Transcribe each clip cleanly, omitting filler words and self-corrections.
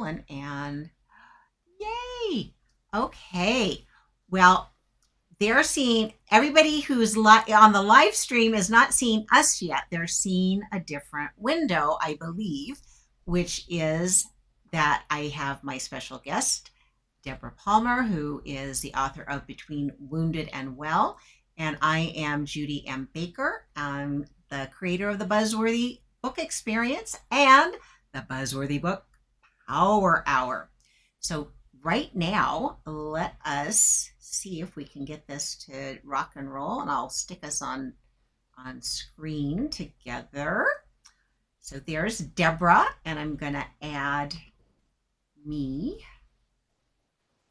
rolling and yay. Okay. Well, they're seeing everybody who's on the live stream is not seeing us yet. They're seeing a different window, I believe, which is that I have my special guest, Debra Palmer, who is the author of Between Wounded and Well. And I am Judy M. Baker. I'm the creator of the Buzzworthy book experience and the Buzzworthy book Power Hour. So right now, let us see if we can get this to rock and roll, and I'll stick us on screen together. So there's Debra, and I'm going to add me.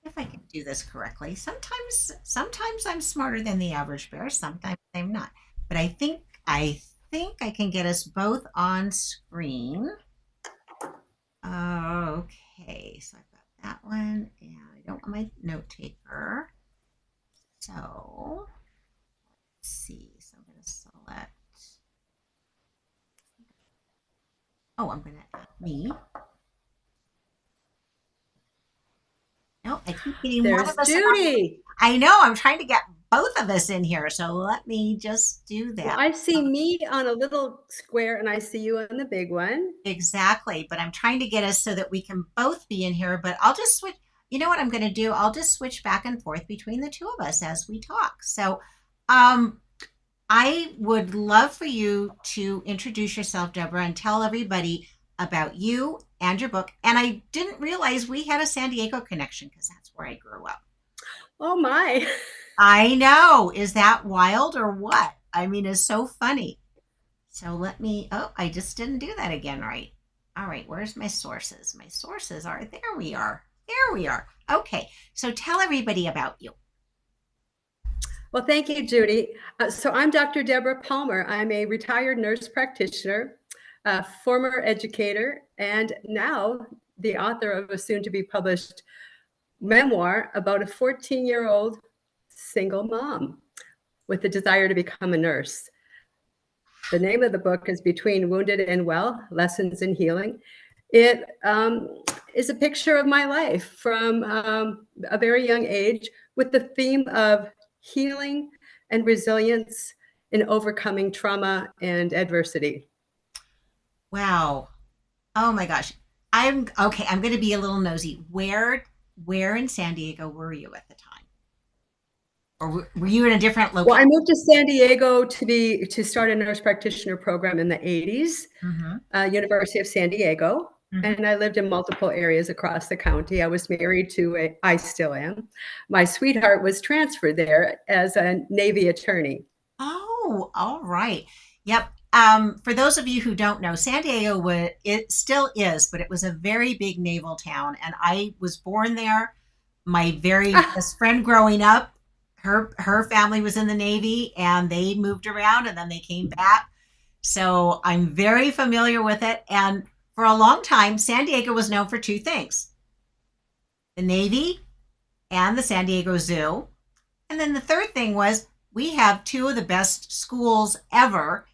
If I can do this correctly. Sometimes I'm smarter than the average bear, sometimes I'm not. But I think I can get us both on screen. Okay, so I've got that one, and I don't want my note taker. So let's see. So I'm going to select. Oh, I'm going to add me. No, I keep getting There's one of us. Judy. I know. I'm trying to get both of us in here. So let me just do Well, that. I see me on a little square and I see you on the big one. Exactly. But I'm trying to get us so that we can both be in here. But I'll just switch. You know what I'm going to do? I'll just switch back and forth between the two of us as we talk. So um, I would love for you to introduce yourself, Deborah, and tell everybody about you and your book. And I didn't realize we had a San Diego connection because that's where I grew up. Oh my. I know. Is that wild or what? I mean, it's so funny. So let me, oh, I just didn't do that again, right? All right, where's my sources? My sources are, there we are. There we are. Okay, so tell everybody about you. Well, thank you, Judy. So I'm Dr. Debra Palmer. I'm a retired nurse practitioner, a former educator, and now the author of a soon-to-be published memoir about a 14-year-old single mom with the desire to become a nurse. The name of the book is Between Wounded and Well, Lessons in Healing. It is a picture of my life from a very young age with the theme of healing and resilience in overcoming trauma and adversity. Wow. Oh my gosh. I'm okay. I'm going to be a little nosy. Where in San Diego were you at the time? Or were you in a different Well, I location? moved to San Diego to start a nurse practitioner program in the 80s, Mm-hmm. University of San Diego. Mm-hmm. And I lived in multiple areas across the county. I was married to I still am. My sweetheart was transferred there as a Navy attorney. Oh, all right. Yep. For those of you who don't know, San Diego it still is, but it was a very big naval town, and I was born there. My very best friend growing up, her family was in the Navy, and they moved around, and then they came back. So I'm very familiar with it. And for a long time, San Diego was known for two things: the Navy and the San Diego Zoo. And then the third thing was we have two of the best schools ever,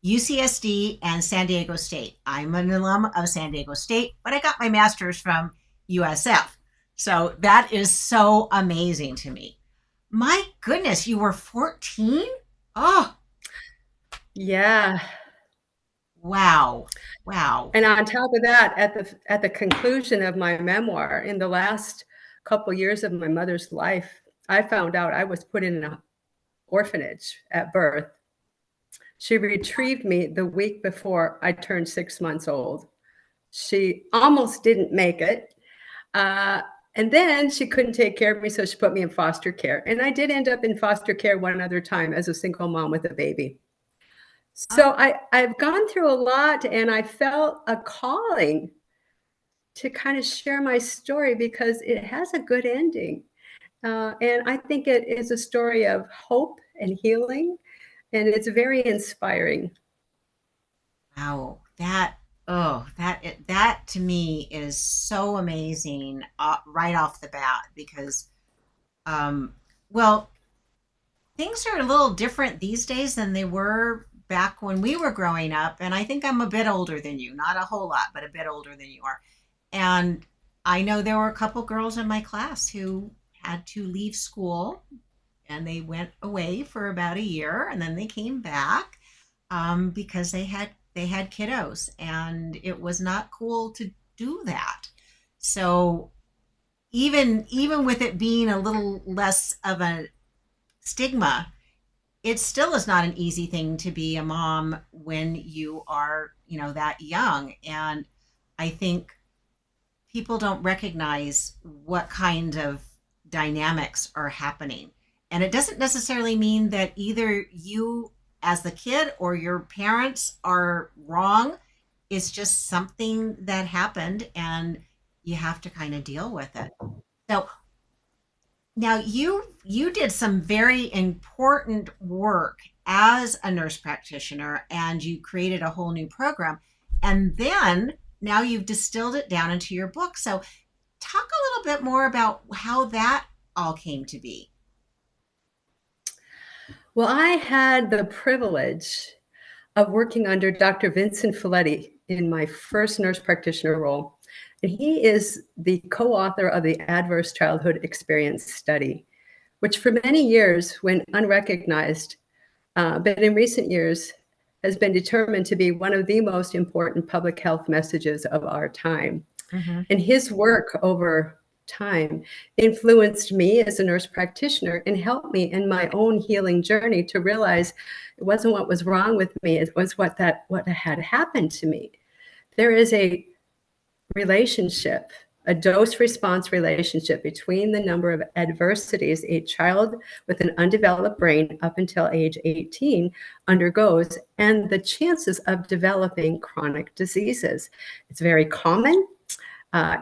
UCSD and San Diego State. I'm an alum of San Diego State, but I got my master's from USF. So that is so amazing to me. My goodness, you were 14? Oh, Yeah. wow. Wow. And on top of that, at the conclusion of my memoir, in the last couple years of my mother's life, I found out I was put in an orphanage at birth. She retrieved me the week before I turned 6 months old. She almost didn't make it. And then she couldn't take care of me, so she put me in foster care. And I did end up in foster care one other time as a single mom with a baby. Oh, So I've gone through a lot, and I felt a calling to kind of share my story because it has a good ending. And I think it is a story of hope and healing, and it's very inspiring. wow. That to me is so amazing right off the bat because um, well, things are a little different these days than they were back when we were growing up. And I think I'm a bit older than you, not a whole lot, but a bit older than you are. And I know there were a couple girls in my class who had to leave school and they went away for about a year and then they came back because they had kiddos and it was not cool to do that. So even with it being a little less of a stigma, it still is not an easy thing to be a mom when you are, that young. And I think people don't recognize what kind of dynamics are happening. And it doesn't necessarily mean that either you as the kid or your parents are wrong. It's just something that happened and you have to kind of deal with it. So now you did some very important work as a nurse practitioner and you created a whole new program. And then now you've distilled it down into your book. So talk a little bit more about how that all came to be. Well, I had the privilege of working under Dr. Vincent Folletti in my first nurse practitioner role. And he is the co-author of the Adverse Childhood Experience Study, which for many years went unrecognized, but in recent years has been determined to be one of the most important public health messages of our time. Mm-hmm. And his work over time influenced me as a nurse practitioner and helped me in my own healing journey to realize it wasn't what was wrong with me, it was what had happened to me. There is a relationship, a dose response relationship between the number of adversities a child with an undeveloped brain up until age 18 undergoes and the chances of developing chronic diseases. It's very common.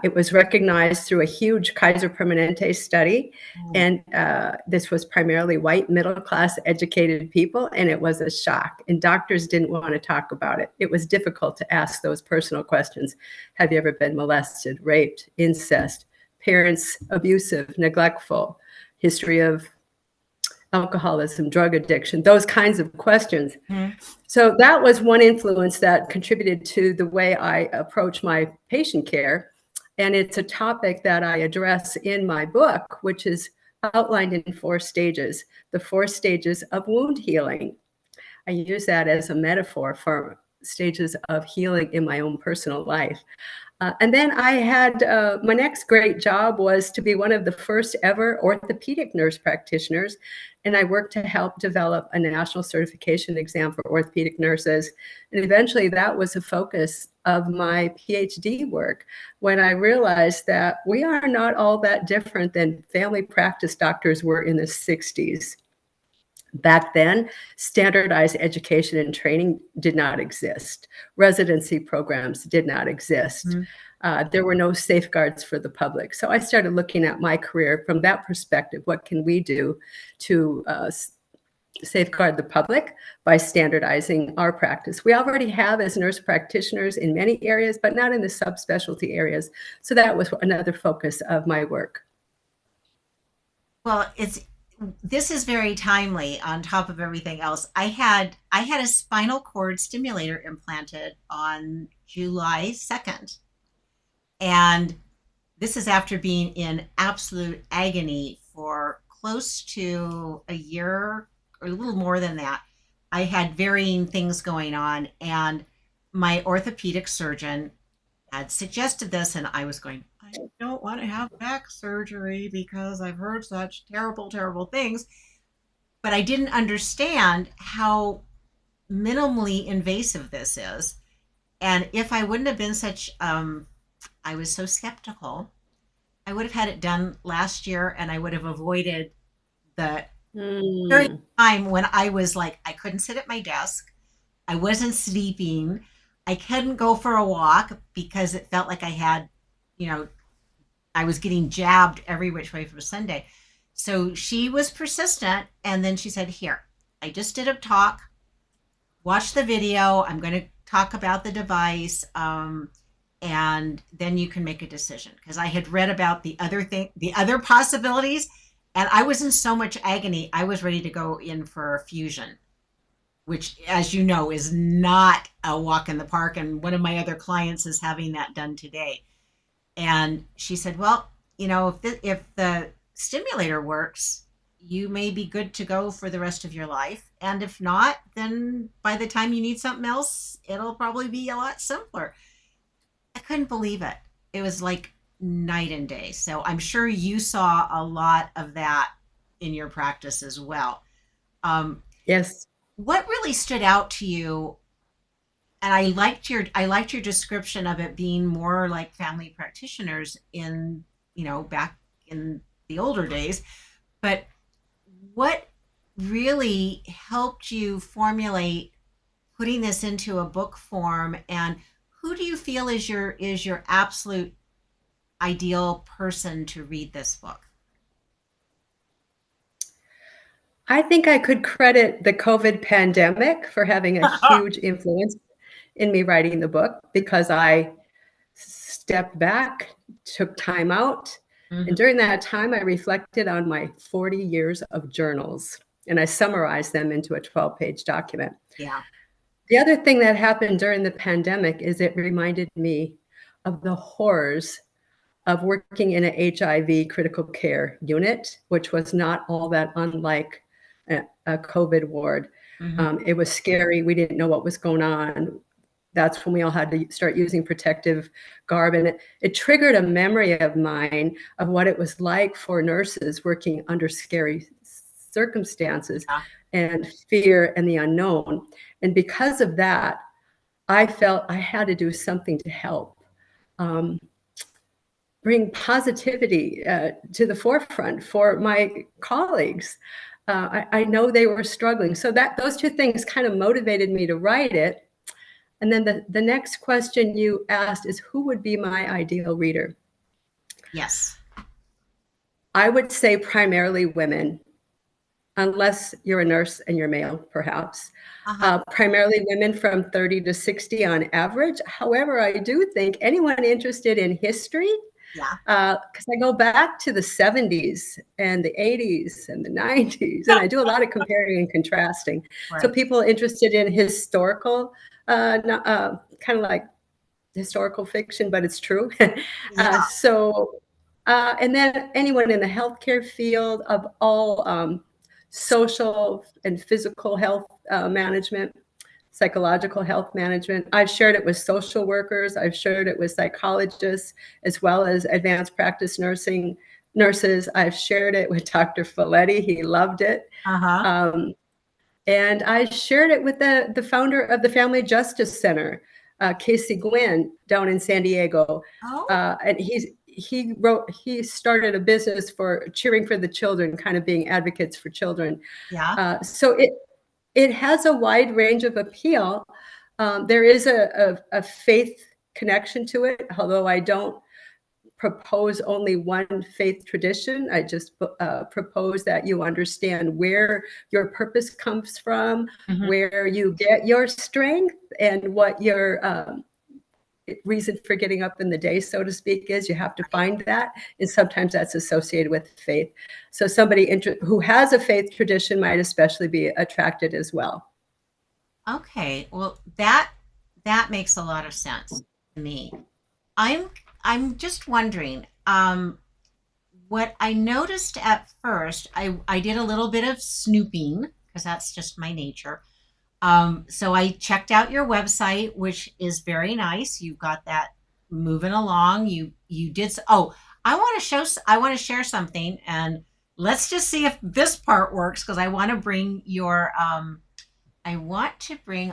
It was recognized through a huge Kaiser Permanente study, and this was primarily white, middle-class, educated people, and it was a shock, and doctors didn't want to talk about it. It was difficult to ask those personal questions. Have you ever been molested, raped, incest, parents abusive, neglectful, history of alcoholism, drug addiction, those kinds of questions. Mm-hmm. So that was one influence that contributed to the way I approach my patient care. And it's a topic that I address in my book, which is outlined in 4 stages, the 4 stages of wound healing. I use that as a metaphor for stages of healing in my own personal life. And then I had my next great job was to be one of the first ever orthopedic nurse practitioners. And I worked to help develop a national certification exam for orthopedic nurses. And eventually that was a focus of my PhD work when I realized that we are not all that different than family practice doctors were in the 60s. Back then, standardized education and training did not exist. Residency programs did not exist. Mm-hmm. There were no safeguards for the public. So I started looking at my career from that perspective. What can we do to safeguard the public by standardizing our practice? We already have as nurse practitioners in many areas, but not in the subspecialty areas. So that was another focus of my work. Well, this is very timely on top of everything else. I had a spinal cord stimulator implanted on July 2nd. And this is after being in absolute agony for close to a year or a little more than that. I had varying things going on and my orthopedic surgeon had suggested this and I was going, I don't want to have back surgery because I've heard such terrible, terrible things. But I didn't understand how minimally invasive this is. And if I wouldn't have been I was so skeptical, I would have had it done last year and I would have avoided the time when I was like, I couldn't sit at my desk. I wasn't sleeping. I couldn't go for a walk because it felt like I had, I was getting jabbed every which way from Sunday. So she was persistent. And then she said, here, I just did a talk, watch the video. I'm going to talk about the device. And then you can make a decision. Because I had read about the other possibilities. And I was in so much agony, I was ready to go in for fusion, which, as you know, is not a walk in the park. And one of my other clients is having that done today. And she said, well, if the stimulator works, you may be good to go for the rest of your life. And if not, then by the time you need something else, it'll probably be a lot simpler. I couldn't believe it. It was like night and day. So I'm sure you saw a lot of that in your practice as well. Um, Yes. what really stood out to you? And I liked your description of it being more like family practitioners in, back in the older days. But what really helped you formulate putting this into a book form, and who do you feel is your absolute ideal person to read this book? I think I could credit the COVID pandemic for having a huge influence in me writing the book because I stepped back, took time out, and Mhm. during that time, I reflected on my 40 years of journals and I summarized them into a 12-page document. Yeah. The other thing that happened during the pandemic is it reminded me of the horrors of working in an HIV critical care unit, which was not all that unlike a COVID ward. Hmm. It was scary. We didn't know what was going on. That's when we all had to start using protective garb. And it triggered a memory of mine of what it was like for nurses working under scary circumstances Yeah. and fear and the unknown. And because of that, I felt I had to do something to help. Um, bring positivity to the forefront for my colleagues. I know they were struggling. So that those two things kind of motivated me to write it. And then the next question you asked is who would be my ideal reader? Yes. I would say primarily women, unless you're a nurse and you're male, perhaps. Uh-huh. Primarily women from 30 to 60 on average. However, I do think anyone interested in history, Yeah. because I go back to the 70s and the 80s and the 90s, and I do a lot of comparing and contrasting. So Right. people interested in historical, kind of like historical fiction, but it's true. Yeah. And then anyone in the healthcare field of all social and physical health management, psychological health management. I've shared it with social workers. I've shared it with psychologists, as well as advanced practice nurses. I've shared it with Dr. Folletti. He loved it. Uh-huh. Um, and I shared it with the founder of the Family Justice Center, Casey Gwynn, down in San Diego. Oh, And he started a business for cheering for the children, kind of being advocates for children. yeah. So it has a wide range of appeal. There is a faith connection to it, although I don't propose only one faith tradition. I just propose that you understand where your purpose comes from, Hmm. where you get your strength, and what your reason for getting up in the day, so to speak, is. You have to Right. find that, and sometimes that's associated with faith. So somebody who has a faith tradition might especially be attracted as well. Okay. Well, that makes a lot of sense to me. I'm I'm just wondering, what I noticed at first, I did a little bit of snooping because that's just my nature. So I checked out your website, which is very nice. You've got that moving along. You did. Oh, I want to share something, and let's just see if this part works because I want to bring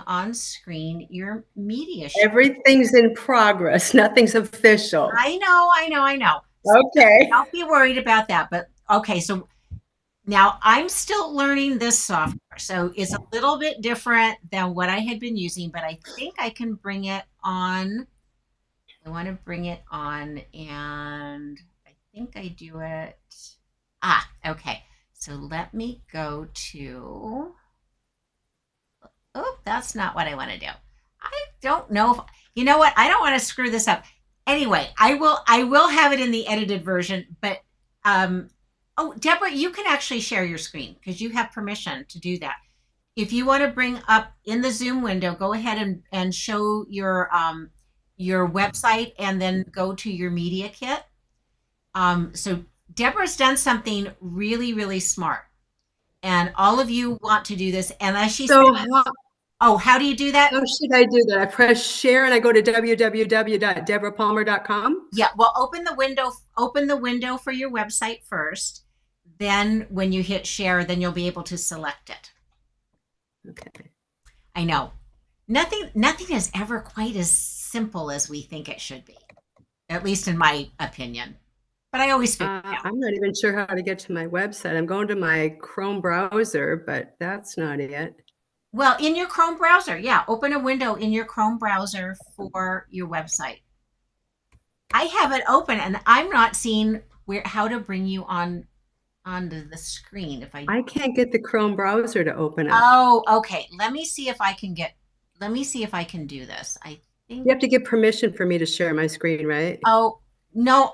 on screen your media. Everything's in progress. Nothing's official. I know, I know, I know. So Okay. don't be worried about that. But okay, so now I'm still learning this software. So it's a little bit different than what I had been using, but I think I can bring it on. I want to bring it on, and I think I do it. Ah, okay. So let me go to. Oh, that's not what I want to do. I don't know if you know what. I don't want to screw this up. Anyway, I will have it in the edited version, but um oh, Deborah, you can actually share your screen because you have permission to do that. If you want to bring up in the Zoom window, go ahead and show your your website and then go to your media kit. So Deborah's done something really, really smart. And all of you want to do this. And as she said, So oh, how do you do that? how should I do that? I press share and I go to www.debrapalmer.com. Yeah, well, open the window for your website first. Then when you hit share, then you'll be able to select it. Okay. I know. Nothing is ever quite as simple as we think it should be. At least in my opinion. But I always figure it out. I'm not even sure how to get to my website. I'm going to my Chrome browser, but that's not it. Well, in your Chrome browser, yeah, open a window in your Chrome browser for your website. I have it open and I'm not seeing how to bring you onto the screen if I can't get the Chrome browser to open up. Oh, okay. Let me see if I can do this. I think You have to get permission for me to share my screen, right? Oh, no,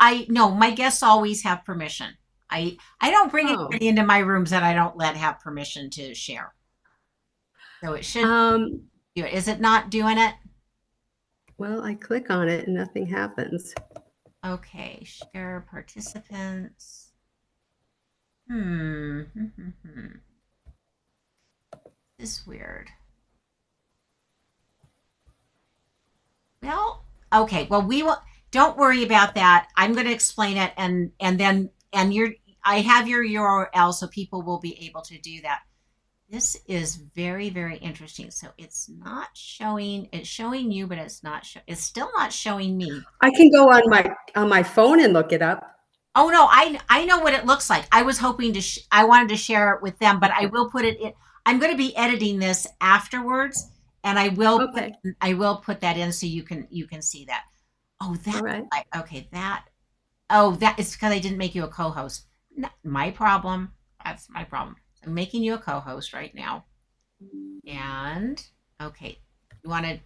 my guests always have permission. I don't bring Oh. anybody into my rooms that I don't let have permission to share. So it should do it. Is it not doing it? Well, I click on it and nothing happens. Okay, share participants. This is weird. Well, okay. Well, we will. Don't worry about that. I'm going to explain it, and then I have your URL, so people will be able to do that. This is very, very interesting. So it's not showing. It's showing you, but it's not. It's still not showing me. I can go on my phone and look it up. Oh no, I know what it looks like. I was hoping to. I wanted to share it with them, but I will put it in. I'm going to be editing this afterwards, and I will put that in so you can see that. Oh, that. Right. Okay, that. Oh, that is because I didn't make you a co-host. My problem. That's my problem. I'm making you a co-host right now. And okay, you want to.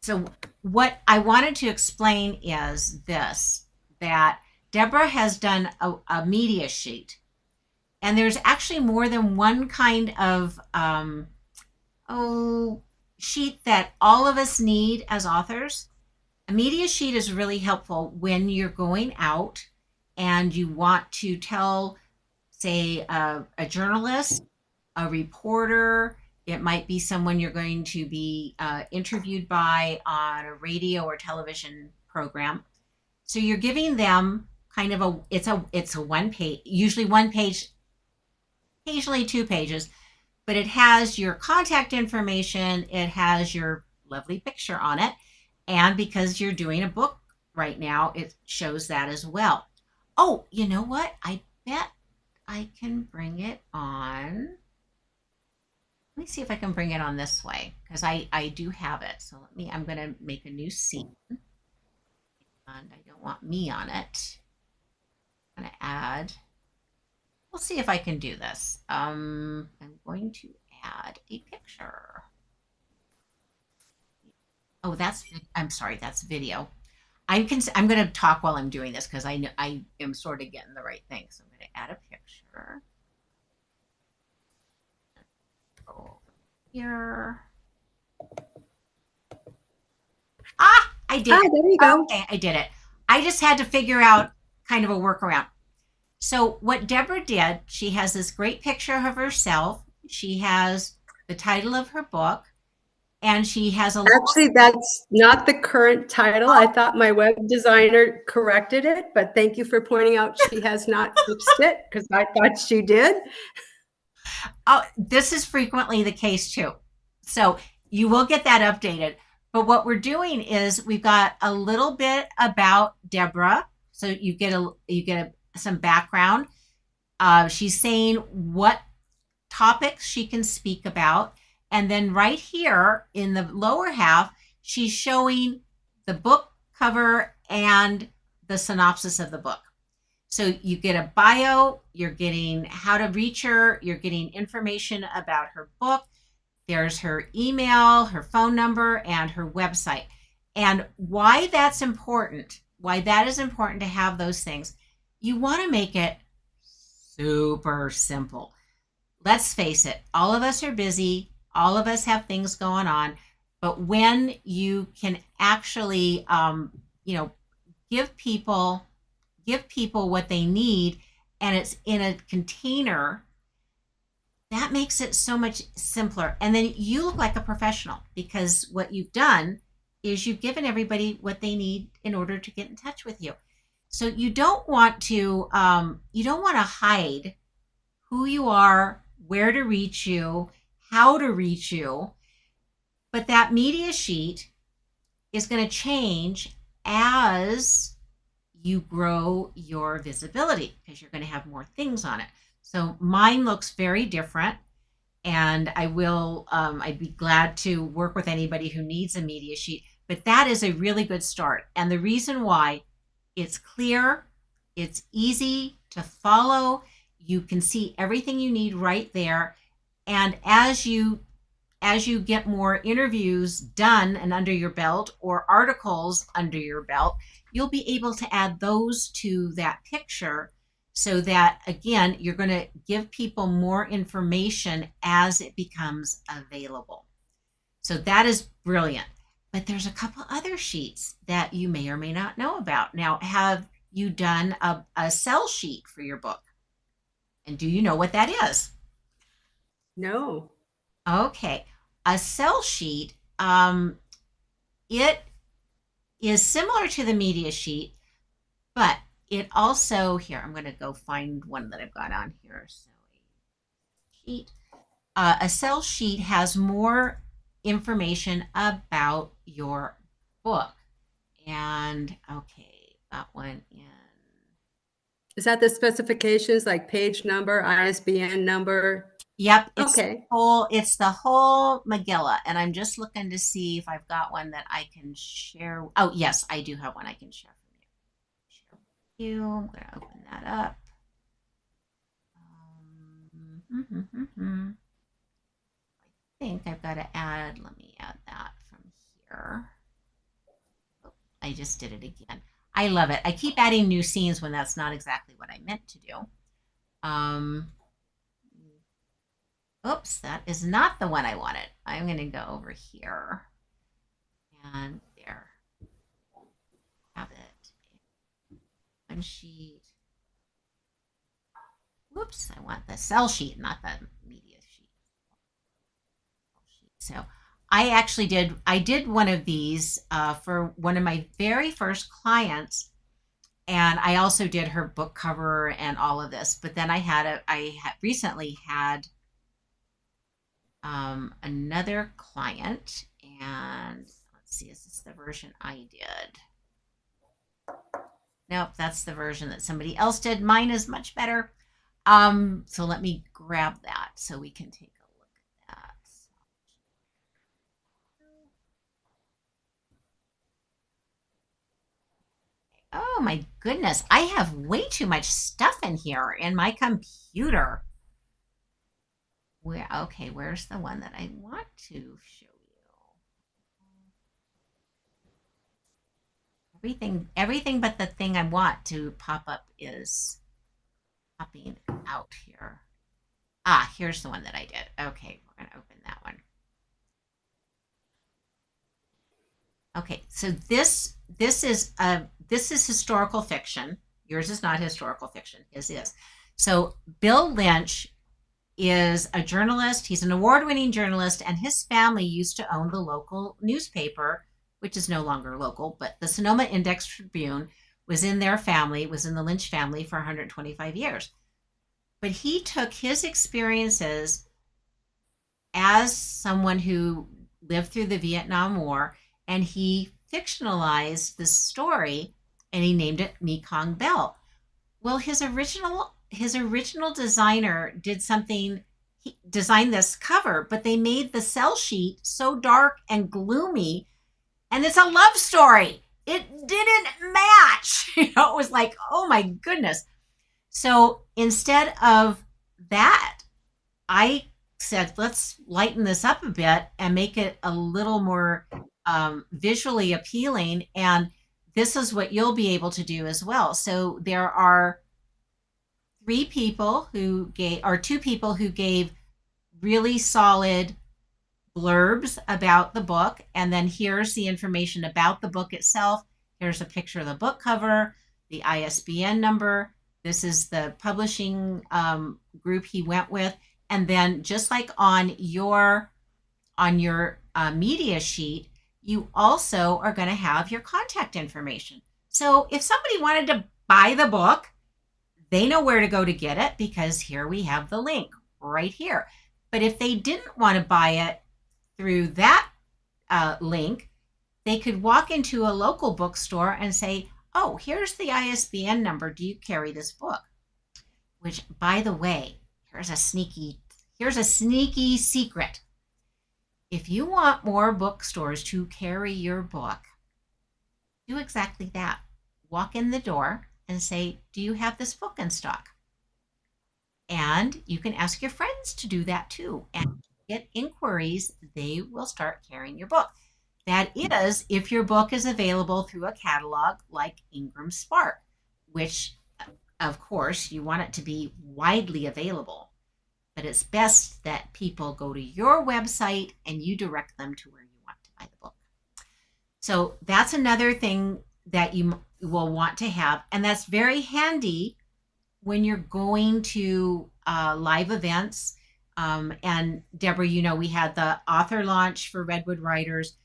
So what I wanted to explain is this: that Debra has done a media sheet, and there's actually more than one kind of sheet that all of us need as authors. A media sheet is really helpful when you're going out and you want to tell, say, a journalist, a reporter. It might be someone you're going to be interviewed by on a radio or television program. So you're giving them kind of it's a one page, usually one page, occasionally 2 pages, but it has your contact information. It has your lovely picture on it. And because you're doing a book right now, it shows that as well. Oh, you know what? I bet I can bring it on. Let me see if I can bring it on this way because I do have it. So I'm going to make a new scene. And I don't want me on it. I'm going to add. We'll see if I can do this. I'm going to add a picture. Oh, I'm sorry, that's video. I'm going to talk while I'm doing this because I am sort of getting the right thing. So I'm going to add a picture. Go here. I did it. There you go. Okay, I did it. I just had to figure out kind of a workaround. So what Debra did, she has this great picture of herself. She has the title of her book. And she has Actually, that's not the current title. I thought my web designer corrected it, but thank you for pointing out she has not fixed it because I thought she did. Oh, this is frequently the case too. So you will get that updated. But what we're doing is we've got a little bit about Debra. So you get some background. She's saying what topics she can speak about. And then right here in the lower half, she's showing the book cover and the synopsis of the book. So you get a bio, you're getting how to reach her, you're getting information about her book. There's her email, her phone number, and her website. And why that's important, why that is important to have those things, you want to make it super simple. Let's face it, all of us are busy. All of us have things going on. But when you can actually, you know, give people give people what they need, and it's in a container, that makes it so much simpler. And then you look like a professional because what you've done is you've given everybody what they need in order to get in touch with you. So you don't want to hide who you are, where to reach you, how to reach you. But that media sheet is going to change as you grow your visibility because you're going to have more things on it. So mine looks very different, and I'd be glad to work with anybody who needs a media sheet. But that is a really good start. And the reason why, it's clear, it's easy to follow, you can see everything you need right there. And as you get more interviews done and under your belt, or articles under your belt, you'll be able to add those to that picture, so that again, you're going to give people more information as it becomes available. So that is brilliant. But there's a couple other sheets that you may or may not know about. Now, have you done a sell sheet for your book? And do you know what that is? No. Okay. A sell sheet, it is similar to the media sheet, but it also, here, I'm going to go find one that I've got on here. So sheet, a sell sheet has more information about your book. And okay, got one in. Is that the specifications like page number, ISBN number? Yep, Okay. it's the whole Megillah, and I'm just looking to see if I've got one that I can share. Oh, yes, I do have one I can share from you. Share with you. I'm going to open that up. I think I've got to add. Let me add that from here. Oh, I just did it again. I love it. I keep adding new scenes when that's not exactly what I meant to do. Oops, that is not the one I wanted. I'm going to go over here. And there. Have it. One sheet. Whoops, I want the sell sheet, not the media sheet. So I did one of these for one of my very first clients. And I also did her book cover and all of this. But then I recently had another client, and let's see, is this the version I did? Nope, that's the version that somebody else did. Mine is much better. So let me grab that so we can take a look at that. Oh my goodness, I have way too much stuff in here in my computer. Okay, where's the one that I want to show you? Everything but the thing I want to pop up is popping out here. Ah, here's the one that I did. Okay, we're going to open that one. Okay, so this is historical fiction. Yours is not historical fiction. His is. So Bill Lynch is a journalist. He's an award-winning journalist, and his family used to own the local newspaper, which is no longer local, but the Sonoma Index Tribune was in their family, was in the Lynch family for 125 years. But he took his experiences as someone who lived through the Vietnam War, and he fictionalized this story, and he named it Mekong Bell. Well, his original designer did something. He designed this cover, but they made the sell sheet so dark and gloomy, and it's a love story. It didn't match. It was like, oh my goodness. So instead of that, I said, let's lighten this up a bit and make it a little more visually appealing. And this is what you'll be able to do as well. So there are two people who gave really solid blurbs about the book, and then here's the information about the book itself. Here's a picture of the book cover, the ISBN number. This is the publishing group he went with, and then just like on your media sheet, you also are going to have your contact information. So if somebody wanted to buy the book, they know where to go to get it because here we have the link right here. But if they didn't want to buy it through that link, they could walk into a local bookstore and say, oh, here's the ISBN number. Do you carry this book? Which, by the way, here's a sneaky secret. If you want more bookstores to carry your book, do exactly that. Walk in the door and say, do you have this book in stock? And you can ask your friends to do that too. And get inquiries, they will start carrying your book. That is, if your book is available through a catalog like Ingram Spark, which, of course, you want it to be widely available. But it's best that people go to your website and you direct them to where you want to buy the book. So that's another thing that you will want to have. And that's very handy when you're going to live events. And Debra, you know, we had the author launch for Redwood Writers,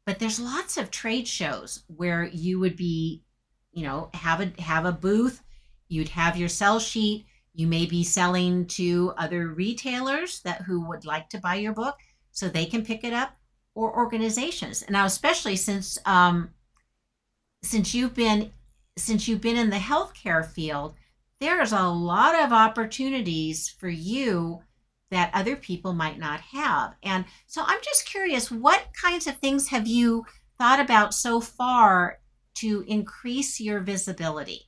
but there's lots of trade shows where you would be, you know, have a booth, you'd have your sell sheet, you may be selling to other retailers who would like to buy your book so they can pick it up, or organizations. And now, especially since you've been in the healthcare field, there's a lot of opportunities for you that other people might not have. And so I'm just curious, what kinds of things have you thought about so far to increase your visibility?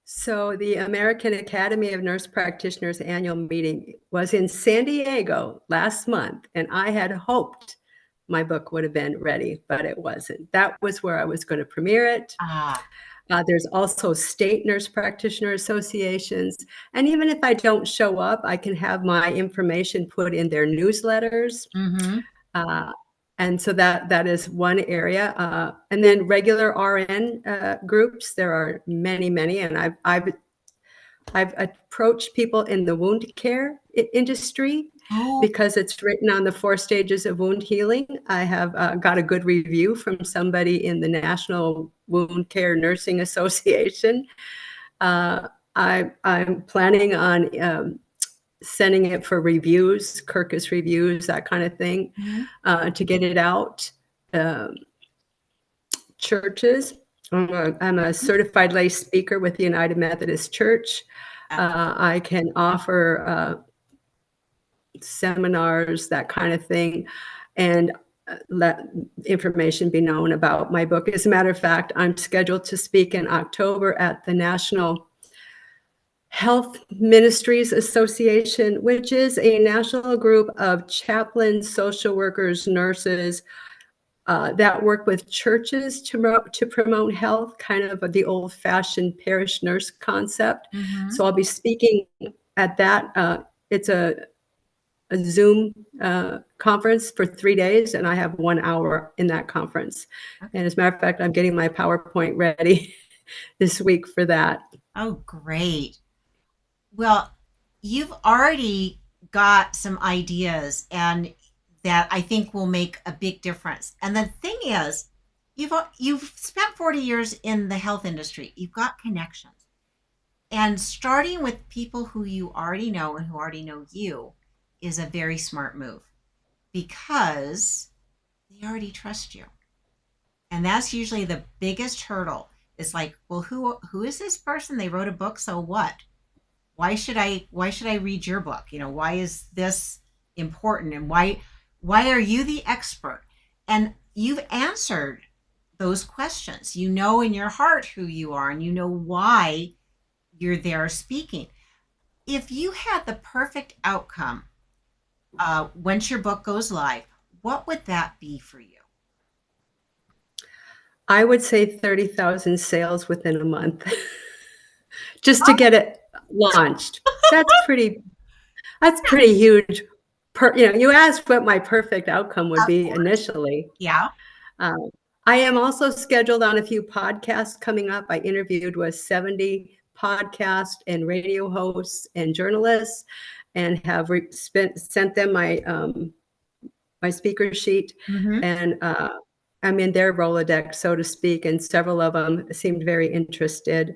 So the American Academy of Nurse Practitioners annual meeting was in San Diego last month, and I had hoped my book would have been ready, but it wasn't. That was where I was going to premiere it. There's also state nurse practitioner associations. And even if I don't show up, I can have my information put in their newsletters. Mm-hmm. And so that is one area. And then regular RN groups, there are many, many. And I've approached people in the wound care industry because it's written on the 4 stages of wound healing. I have got a good review from somebody in the National Wound Care Nursing Association. I'm planning on sending it for reviews, Kirkus reviews, that kind of thing, to get it out. Churches. I'm a certified lay speaker with the United Methodist Church. I can offer seminars, that kind of thing, and let information be known about my book. As a matter of fact, I'm scheduled to speak in October at the National Health Ministries Association, which is a national group of chaplains, social workers, nurses that work with churches to promote health, kind of the old-fashioned parish nurse concept. Mm-hmm. So I'll be speaking at that. It's a Zoom conference for 3 days, and I have 1 hour in that conference. Okay. And as a matter of fact, I'm getting my PowerPoint ready this week for that. Oh, great. Well, you've already got some ideas, and that I think will make a big difference. And the thing is, you've spent 40 years in the health industry. You've got connections. And starting with people who you already know and who already know you is a very smart move, because they already trust you. And that's usually the biggest hurdle. It's like, well, who is this person? They wrote a book, so what? Why should I read your book? You know, why is this important? And why are you the expert? And you've answered those questions. You know in your heart who you are, and you know why you're there speaking. If you had the perfect outcome once your book goes live, what would that be for you? I would say 30,000 sales within a month just to get it launched. That's pretty huge you asked what my perfect outcome would Of be course. initially. Yeah. Um, I am also scheduled on a few podcasts coming up. I interviewed with 70 podcast and radio hosts and journalists, and have sent them my speaker sheet, Mm-hmm. and I'm in their Rolodex, so to speak, and several of them seemed very interested.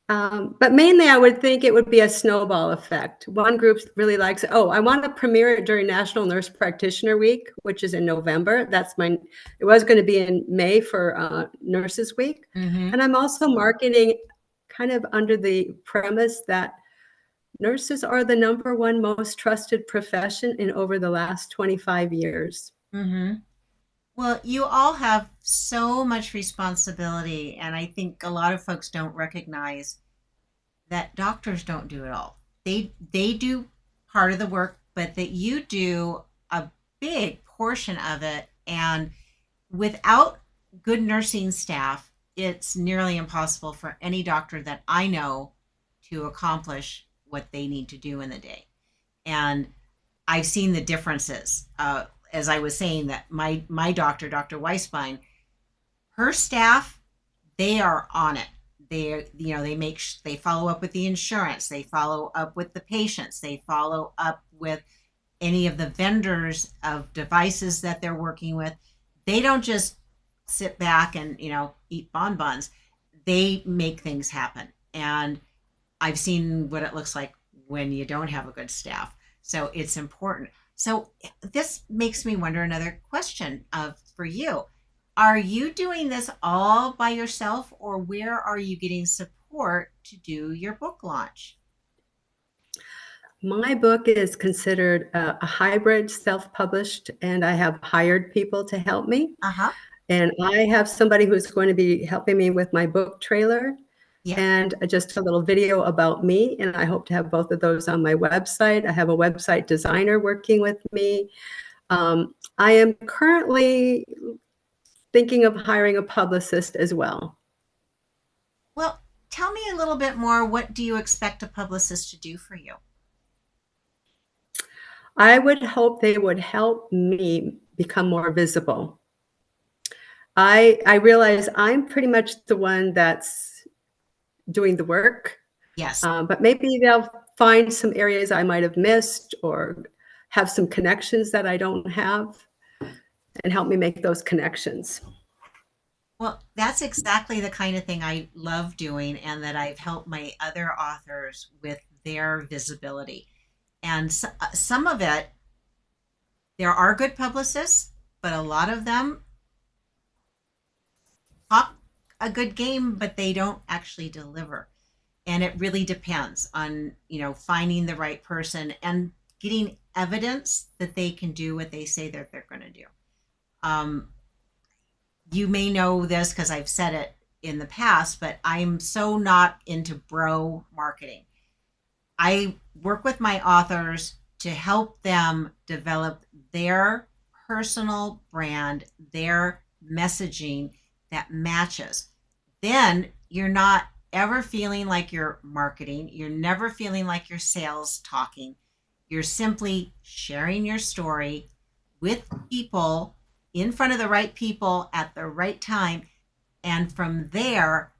But mainly, I would think it would be a snowball effect. One group really likes it. Oh, I want to premiere it during National Nurse Practitioner Week, which is in November. It was going to be in May for Nurses Week. Mm-hmm. And I'm also marketing kind of under the premise that nurses are the #1 most trusted profession in over the last 25 years. Mm-hmm. Well, you all have so much responsibility, and I think a lot of folks don't recognize that doctors don't do it all. They do part of the work, but that you do a big portion of it. And without good nursing staff, it's nearly impossible for any doctor that I know to accomplish what they need to do in the day. And I've seen the differences. As I was saying, that my doctor, Dr. Weisbein, her staff, they are on it. They follow up with the insurance, they follow up with the patients, they follow up with any of the vendors of devices that they're working with. They don't just sit back and eat bonbons. They make things happen. And I've seen what it looks like when you don't have a good staff. So it's important. So this makes me wonder another question for you. Are you doing this all by yourself, or where are you getting support to do your book launch? My book is considered a hybrid self-published, and I have hired people to help me. Uh-huh. And I have somebody who's going to be helping me with my book trailer Yeah. and just a little video about me. And I hope to have both of those on my website. I have a website designer working with me. I am currently thinking of hiring a publicist as well. Well, tell me a little bit more. What do you expect a publicist to do for you? I would hope they would help me become more visible. I realize I'm pretty much the one that's doing the work, Yes. but maybe they'll find some areas I might have missed or have some connections that I don't have and help me make those connections. Well, that's exactly the kind of thing I love doing, and that I've helped my other authors with their visibility. And some of it, there are good publicists, but a lot of them talk a good game, but they don't actually deliver. And it really depends on, finding the right person and getting evidence that they can do what they say that they're going to do. Um, you may know this because I've said it in the past, but I'm so not into bro marketing. I work with my authors to help them develop their personal brand, their messaging that matches. Then you're not ever feeling like you're marketing. You're never feeling like you're sales talking. You're simply sharing your story with people in front of the right people at the right time. And from there,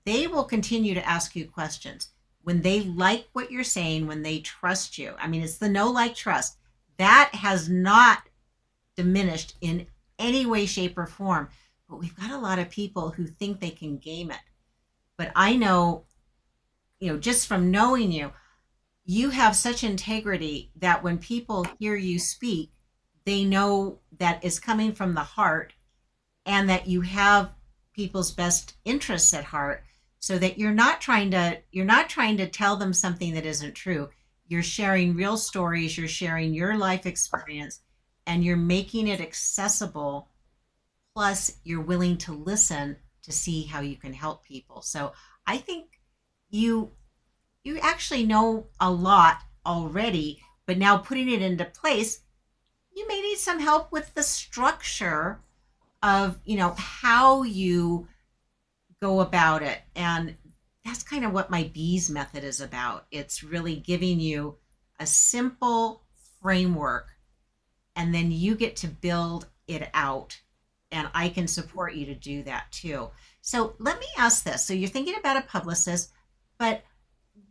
they will continue to ask you questions. When they like what you're saying, when they trust you, I mean, it's the know, like, trust. That has not diminished in any way, shape, or form. But we've got a lot of people who think they can game it. But I know, just from knowing you, you have such integrity that when people hear you speak, they know that is coming from the heart, and that you have people's best interests at heart, so that you're not trying to tell them something that isn't true. You're sharing real stories, you're sharing your life experience, and you're making it accessible. Plus you're willing to listen to see how you can help people. So I think you you actually know a lot already, but now putting it into place, you may need some help with the structure of how you go about it. And that's kind of what my bees method is about. It's really giving you a simple framework, and then you get to build it out, and I can support you to do that too. So let me ask this. So you're thinking about a publicist, but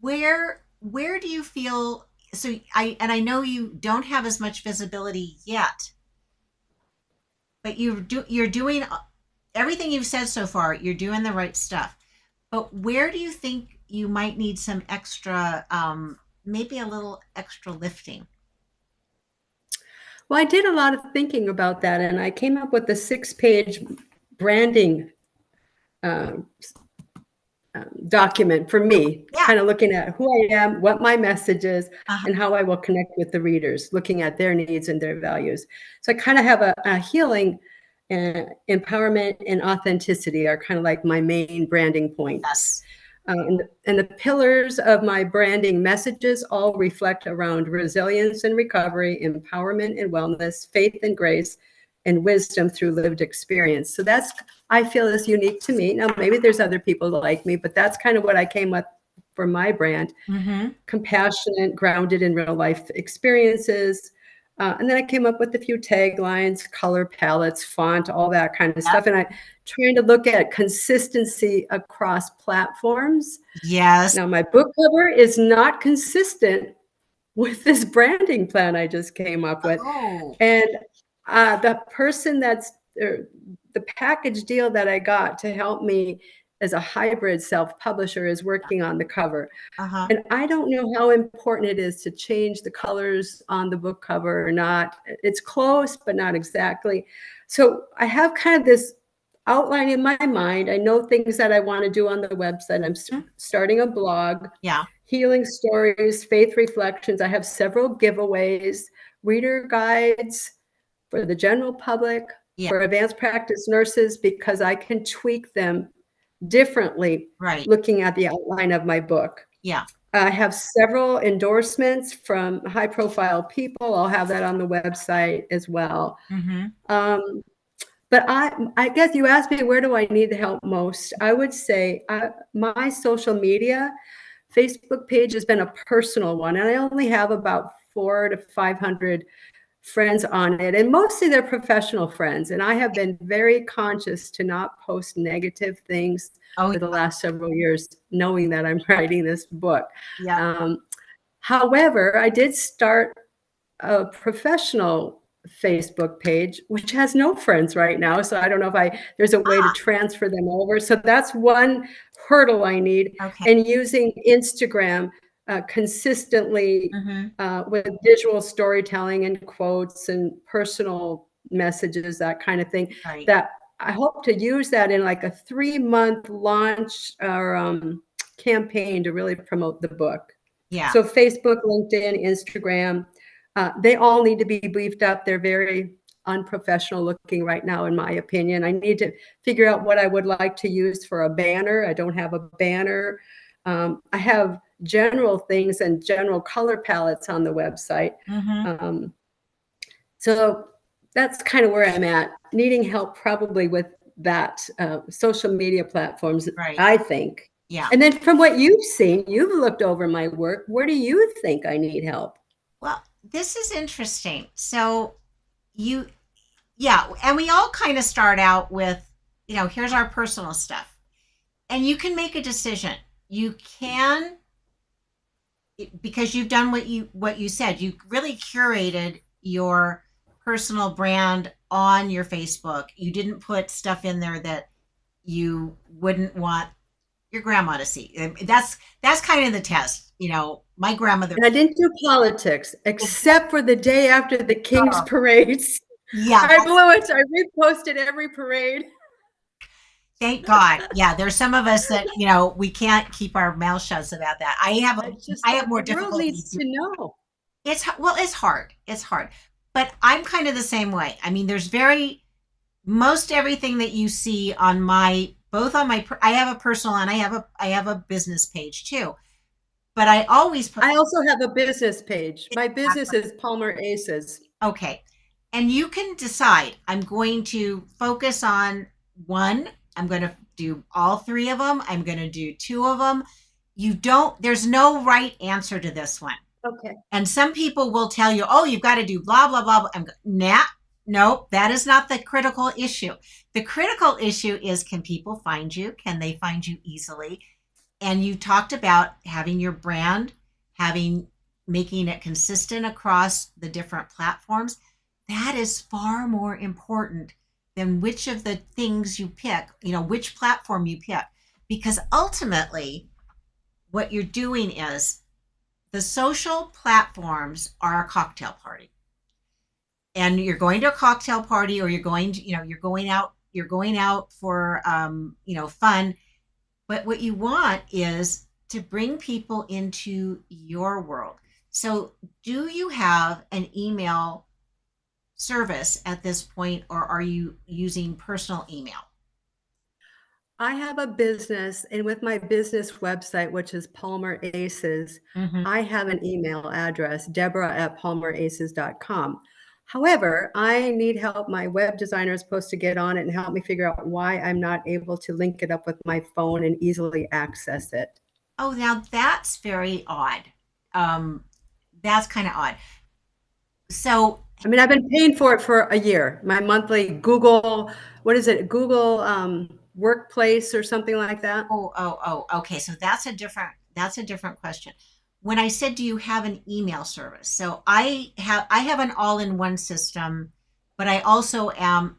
where do you feel, so I know you don't have as much visibility yet, but you're doing everything you've said so far, you're doing the right stuff. But where do you think you might need some extra, maybe a little extra lifting? Well, I did a lot of thinking about that, and I came up with a 6-page branding uh, document for me, Yeah. kind of looking at who I am, what my message is, Uh-huh. and how I will connect with the readers, looking at their needs and their values. So I kind of have a healing, empowerment, and authenticity are kind of like my main branding points. Yes. And the pillars of my branding messages all reflect around resilience and recovery, empowerment and wellness, faith and grace, and wisdom through lived experience. So that's, I feel, is unique to me. Now, maybe there's other people like me, but that's kind of what I came up for my brand. Mm-hmm. Compassionate, grounded in real life experiences. And then I came up with a few taglines, color palettes, font, all that kind of Yep. stuff. And I trying to look at consistency across platforms. Yes. Now, my book cover is not consistent with this branding plan I just came up with. Oh. And the person the package deal that I got to help me as a hybrid self-publisher is working on the cover. Uh-huh. And I don't know how important it is to change the colors on the book cover or not. It's close, but not exactly. So I have kind of this outline in my mind. I know things that I want to do on the website. I'm starting a blog, Yeah. healing stories, faith reflections. I have several giveaways, reader guides for the general public, Yeah. for advanced practice nurses, because I can tweak them differently Right. looking at the outline of my book. Yeah. I have several endorsements from high profile people. I'll have that on the website as well. Mm-hmm. But I guess you asked me, where do I need the help most? I would say my social media, Facebook page has been a personal one, and I only have about 400 to 500 friends on it, and mostly they're professional friends. And I have been very conscious to not post negative things Oh, for the last several years, knowing that I'm writing this book. yeah. However, I did start a professional Facebook page, which has no friends right now. So I don't know if there's a way to transfer them over. So that's one hurdle I need. Okay. And using Instagram consistently with visual storytelling and quotes and personal messages, that kind of thing, Right. that I hope to use that in like a 3-month launch or campaign to really promote the book. Yeah. So Facebook, LinkedIn, Instagram, they all need to be beefed up. They're very unprofessional looking right now, in my opinion. I need to figure out what I would like to use for a banner. I don't have a banner. I have general things and general color palettes on the website. Mm-hmm. So that's kind of where I'm at, needing help probably with that, social media platforms, Right. I think. Yeah. And then from what you've seen, you've looked over my work. Where do you think I need help? Well, this is interesting. So yeah, and we all kind of start out with, here's our personal stuff. And you can make a decision. You can, because you've done what you said, you really curated your personal brand on your Facebook. You didn't put stuff in there that you wouldn't want your grandma to see. That's kind of the test. My grandmother. And I didn't do politics except for the day after the King's parades. Yeah. I blew it. I reposted every parade. Thank God. Yeah, there's some of us that we can't keep our mouth shut about that. I have more the world difficulty. needs to know. It's hard. It's hard, but I'm kind of the same way. I mean, there's most everything that you see on I have a personal and I have a business page too. But I always put. I also have a business page. My business is Palmer Aces. Okay, and you can decide. I'm going to focus on one. I'm going to do all 3 of them. I'm going to do 2 of them. There's no right answer to this one. Okay. And some people will tell you, oh, you've got to do blah, blah, blah. Nah, no, that is not the critical issue. The critical issue is, can people find you? Can they find you easily? And you talked about having your brand, having making it consistent across the different platforms. That is far more important than which of the things you pick, which platform you pick. Because ultimately, what you're doing is the social platforms are a cocktail party. And you're going to a cocktail party, or you're going to, you're going out for, fun. But what you want is to bring people into your world. So, do you have an email service at this point, or are you using personal email? I have a business, and with my business website, which is Palmer Aces, Mm-hmm. I have an email address, Debra@palmeraces.com. However, I need help. My web designer is supposed to get on it and help me figure out why I'm not able to link it up with my phone and easily access it. Oh, now that's very odd. Um, that's kind of odd. So, I mean, I've been paying for it for a year. My monthly Google, what is it? Google Workplace or something like that. okay. So that's a different question. When I said, do you have an email service? So I have an all-in-one system, but I also am,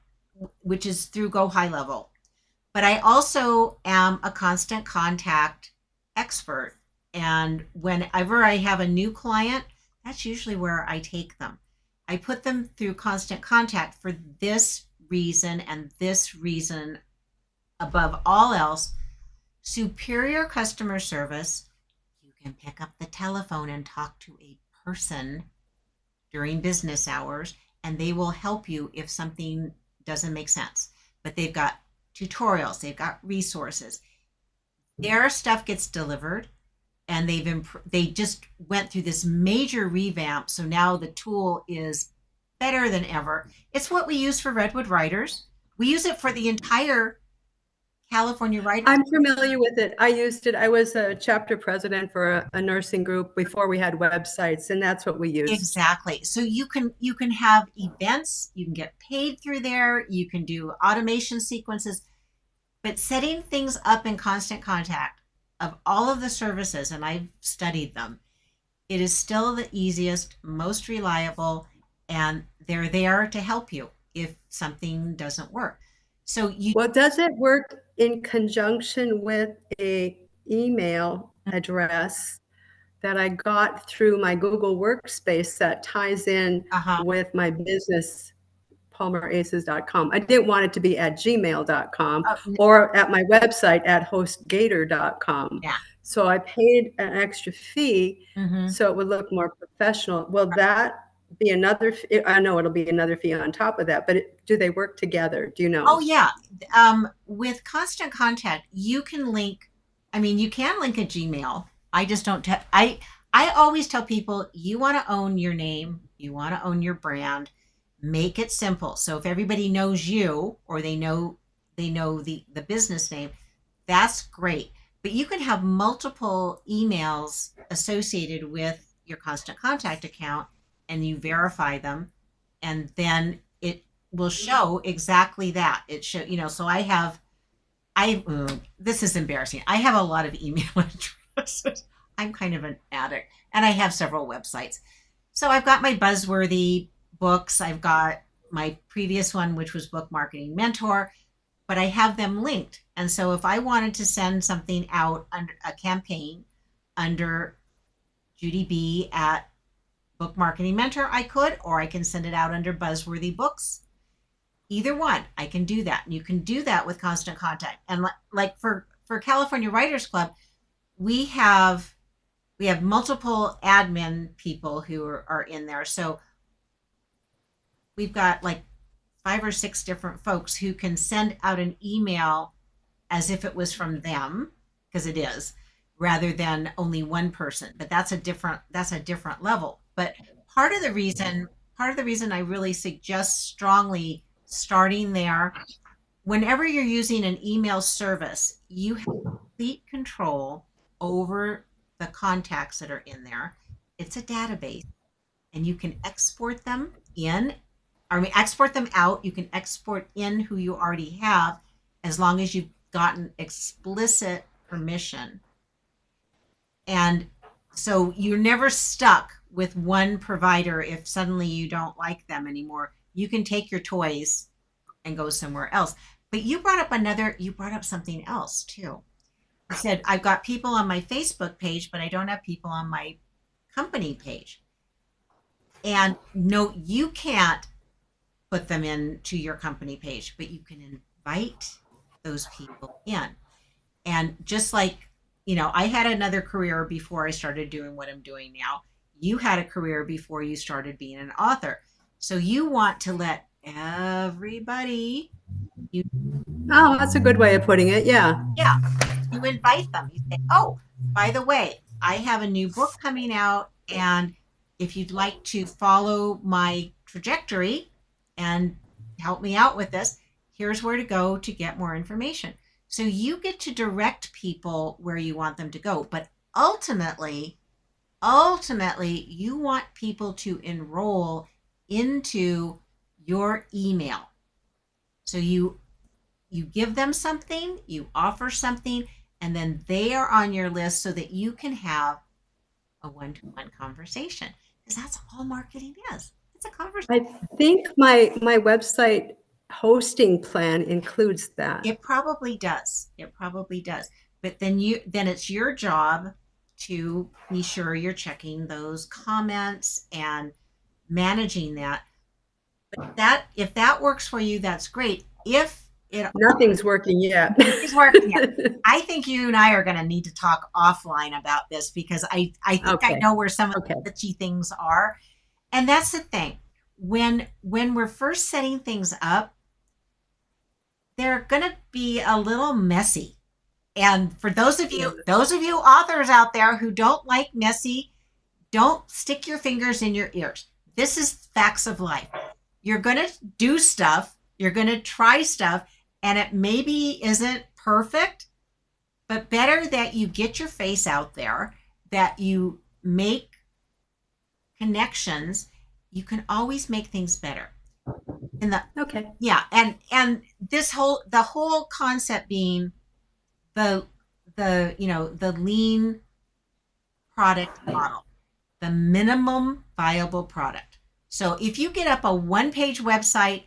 which is through Go High Level. But I also am a constant contact expert. And whenever I have a new client, that's usually where I take them. I put them through constant contact for this reason and this reason above all else: superior customer service. You can pick up the telephone and talk to a person during business hours, and they will help you if something doesn't make sense. But they've got tutorials, they've got resources. Their stuff gets delivered, and they just went through this major revamp. So now the tool is better than ever. It's what we use for Redwood Writers. We use it for the entire California Writers. I'm familiar with it. I used it. I was a chapter president for a nursing group before we had websites, and that's what we used. Exactly. So you can have events, you can get paid through there, you can do automation sequences, but setting things up in constant contact of all of the services, and I've studied them, it is still the easiest, most reliable, and they're there to help you if something doesn't work. So you Well, does it work in conjunction with a email address that I got through my Google Workspace that ties in uh-huh. with my business, palmeraces.com? I didn't want it to be at gmail.com Oh, or at my website at hostgator.com. yeah. So I paid an extra fee Hmm. so it would look more professional. Will that be another? I know it'll be another fee on top of that, but do they work together? Do you Oh know? yeah. With constant contact, you can link. I mean, you can link a Gmail. I just don't. I always tell people, you want to own your name, you want to own your brand. Make it simple. So if everybody knows you, or they know the business name, that's great. But you can have multiple emails associated with your constant contact account, and you verify them, and then it will show exactly that. It show, so this is embarrassing. I have a lot of email addresses. I'm kind of an addict, and I have several websites. So I've got my Buzzworthy books. I've got my previous one, which was Book Marketing Mentor, but I have them linked. And so if I wanted to send something out under a campaign under Judy B at Book Marketing Mentor, I could, or I can send it out under Buzzworthy Books. Either one, I can do that. And you can do that with constant contact. And like for California Writers Club, we have we have multiple admin people who are in there. So we've got like 5 or 6 different folks who can send out an email as if it was from them, because it is, rather than only one person. But that's a different level. But part of the reason I really suggest strongly starting there, whenever you're using an email service, you have complete control over the contacts that are in there. It's a database, and you can export them in, export them out. You can export in who you already have, as long as you've gotten explicit permission. And so you're never stuck with one provider if suddenly you don't like them anymore. You can take your toys and go somewhere else. But you brought up something else too. You said, I've got people on my Facebook page, but I don't have people on my company page. And no, you can't put them into your company page, but you can invite those people in. And just like, I had another career before I started doing what I'm doing now. You had a career before you started being an author. So you want to let everybody, you, Oh, that's a good way of putting it. Yeah. yeah, you invite them. You say, oh, by the way, I have a new book coming out. And if you'd like to follow my trajectory and help me out with this, here's where to go to get more information. So you get to direct people where you want them to go. But ultimately, you want people to enroll into your email. So you give them something, you offer something, and then they are on your list so that you can have a one-to-one conversation. Because that's all marketing is. It's a conversation. I think my website hosting plan includes that. It probably does. It probably does. But then it's your job to be sure you're checking those comments and managing that. But if that works for you, that's great. If it Nothing's working yet. is working yet, I think you and I are going to need to talk offline about this, because I think I Okay. know where some of Okay. the touchy things are. And that's the thing. When we're first setting things up, they're going to be a little messy. And for those of you authors out there who don't like messy, don't stick your fingers in your ears. This is facts of life. You're going to do stuff, you're going to try stuff, and it maybe isn't perfect, but better that you get your face out there, that you make connections. You can always make things better. Okay. Yeah, and the whole concept being the the lean product model, the minimum viable product. So if you get up a one-page website,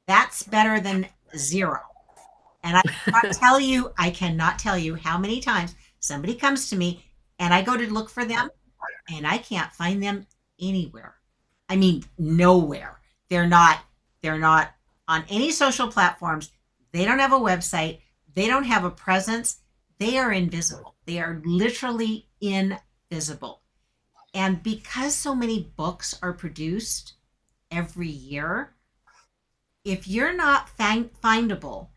that's better than zero. And I cannot tell you how many times somebody comes to me and I go to look for them and I can't find them anywhere. I mean, nowhere. They're not on any social platforms. They don't have a website. They don't have a presence. They are invisible. They are literally invisible. And because so many books are produced every year, if you're not findable,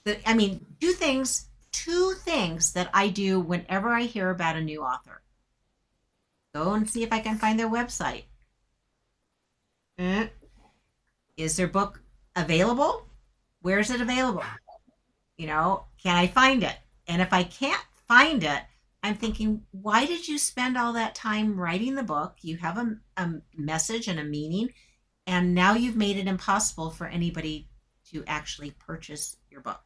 two things that I do whenever I hear about a new author: go and see if I can find their website. Is their book available? Where is it available? Can I find it? And if I can't find it, I'm thinking, why did you spend all that time writing the book? You have a message and a meaning, and now you've made it impossible for anybody to actually purchase your book.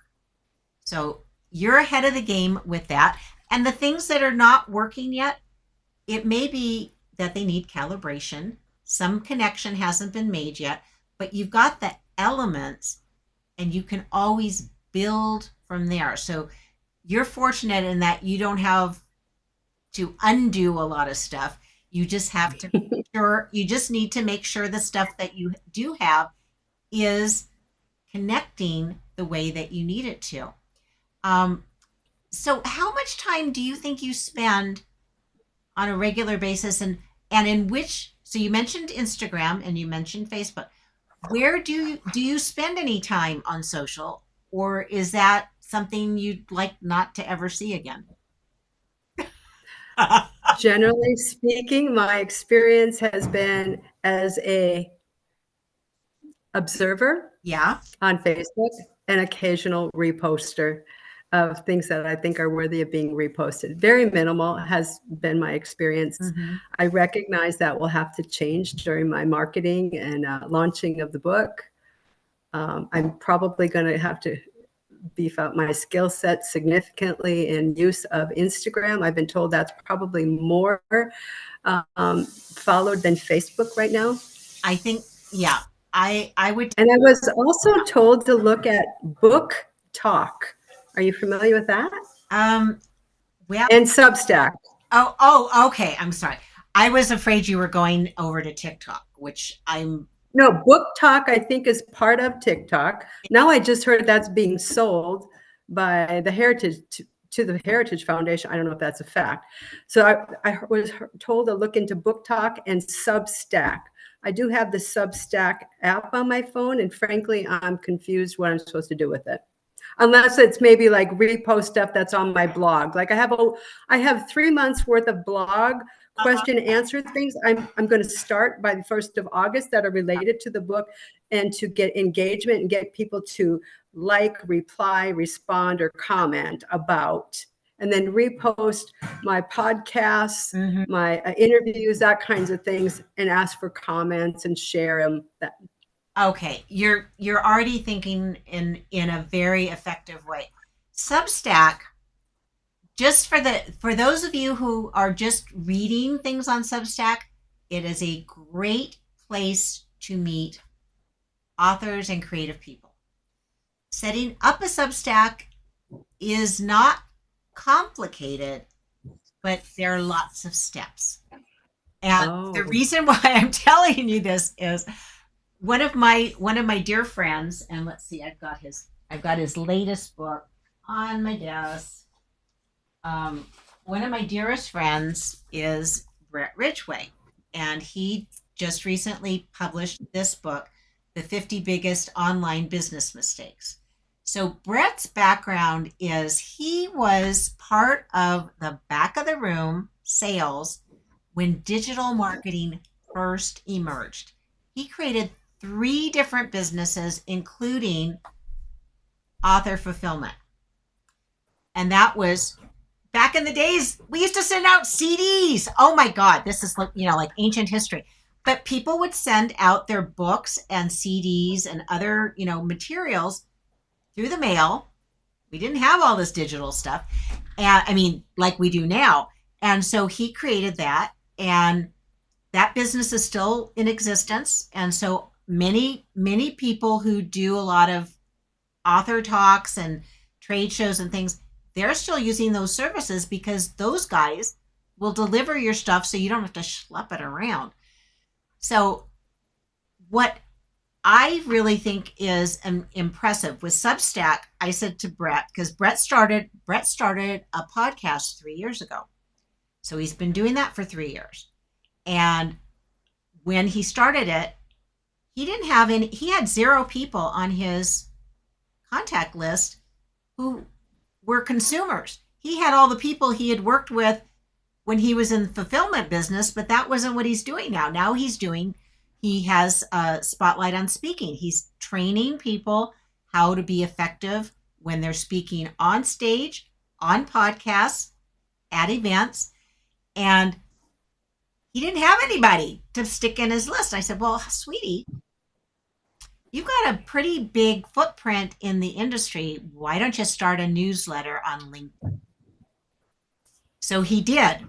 So you're ahead of the game with that. And the things that are not working yet, it may be that they need calibration. Some connection hasn't been made yet, but you've got the elements and you can always build from there. So you're fortunate in that you don't have to undo a lot of stuff. You just have to you just need to make sure the stuff that you do have is connecting the way that you need it to. So how much time do you think you spend on a regular basis, and in which, so you mentioned Instagram and you mentioned Facebook. Where do you spend any time on social, or is that something you'd like not to ever see again? Generally speaking, my experience has been as a observer Yeah. on Facebook, an occasional reposter. of things that I think are worthy of being reposted. Very minimal has been my experience. Mm-hmm. I recognize that will have to change during my marketing and launching of the book. I'm probably going to have to beef up my skill set significantly in use of Instagram. I've been told that's probably more followed than Facebook right now. I think, yeah, I would. And I was also told to look at Book Talk. Are you familiar with that? Um, well, And Substack. okay. I'm sorry. I was afraid you were going over to TikTok, which I'm. No, Book Talk, I think, is part of TikTok. Now I just heard that's being sold by the Heritage to the Heritage Foundation. I don't know if that's a fact. So I was told to look into Book Talk and Substack. I do have the Substack app on my phone, and frankly, I'm confused what I'm supposed to do with it. Unless it's maybe like repost stuff that's on my blog. Like I have 3 months worth of blog question and answer things I'm going to start by the 1st of August that are related to the book, and to get engagement and get people to like, reply, respond, or comment about, and then repost my podcasts, Mhm. my interviews, that kinds of things, and ask for comments and share them. Okay, you're already thinking in a very effective way. Substack, just for those of you who are just reading things on Substack, it is a great place to meet authors and creative people. Setting up a Substack is not complicated, but there are lots of steps. And the Oh. reason why I'm telling you this is one of my dear friends, and let's see, I've got his latest book on my desk. One of my dearest friends is Brett Ridgway, and he just recently published this book, The 50 Biggest Online Business Mistakes. So Brett's background is he was part of the back of the room sales when digital marketing first emerged. He created 3 different businesses, including author fulfillment. And that was back in the days, we used to send out CDs. Oh my God, this is like ancient history. But people would send out their books and CDs and other, materials through the mail. We didn't have all this digital stuff. And I mean, like we do now. And so he created that, and that business is still in existence. And so many people who do a lot of author talks and trade shows and things, they're still using those services because those guys will deliver your stuff so you don't have to schlep it around. So what I really think is impressive with Substack, I said to Brett, because Brett started a podcast 3 years ago. So he's been doing that for 3 years. And when he started it, he had 0 people on his contact list who were consumers. He had all the people he had worked with when he was in the fulfillment business, but that wasn't what he's doing now. Now he has a spotlight on speaking. He's training people how to be effective when they're speaking on stage, on podcasts, at events. And he didn't have anybody to stick in his list. I said, well, sweetie, you've got a pretty big footprint in the industry. Why don't you start a newsletter on LinkedIn? So he did.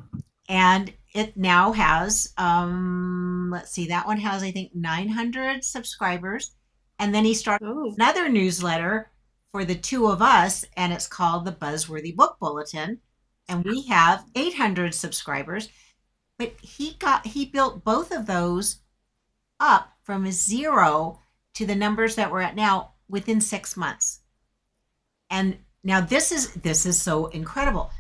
And it now has, let's see, that one has, I think, 900 subscribers. And then he started another newsletter for the 2 of us, and it's called the Buzzworthy Book Bulletin. And we have 800 subscribers. But he built both of those up from a 0 to the numbers that we're at now within 6 months. And now this is so incredible.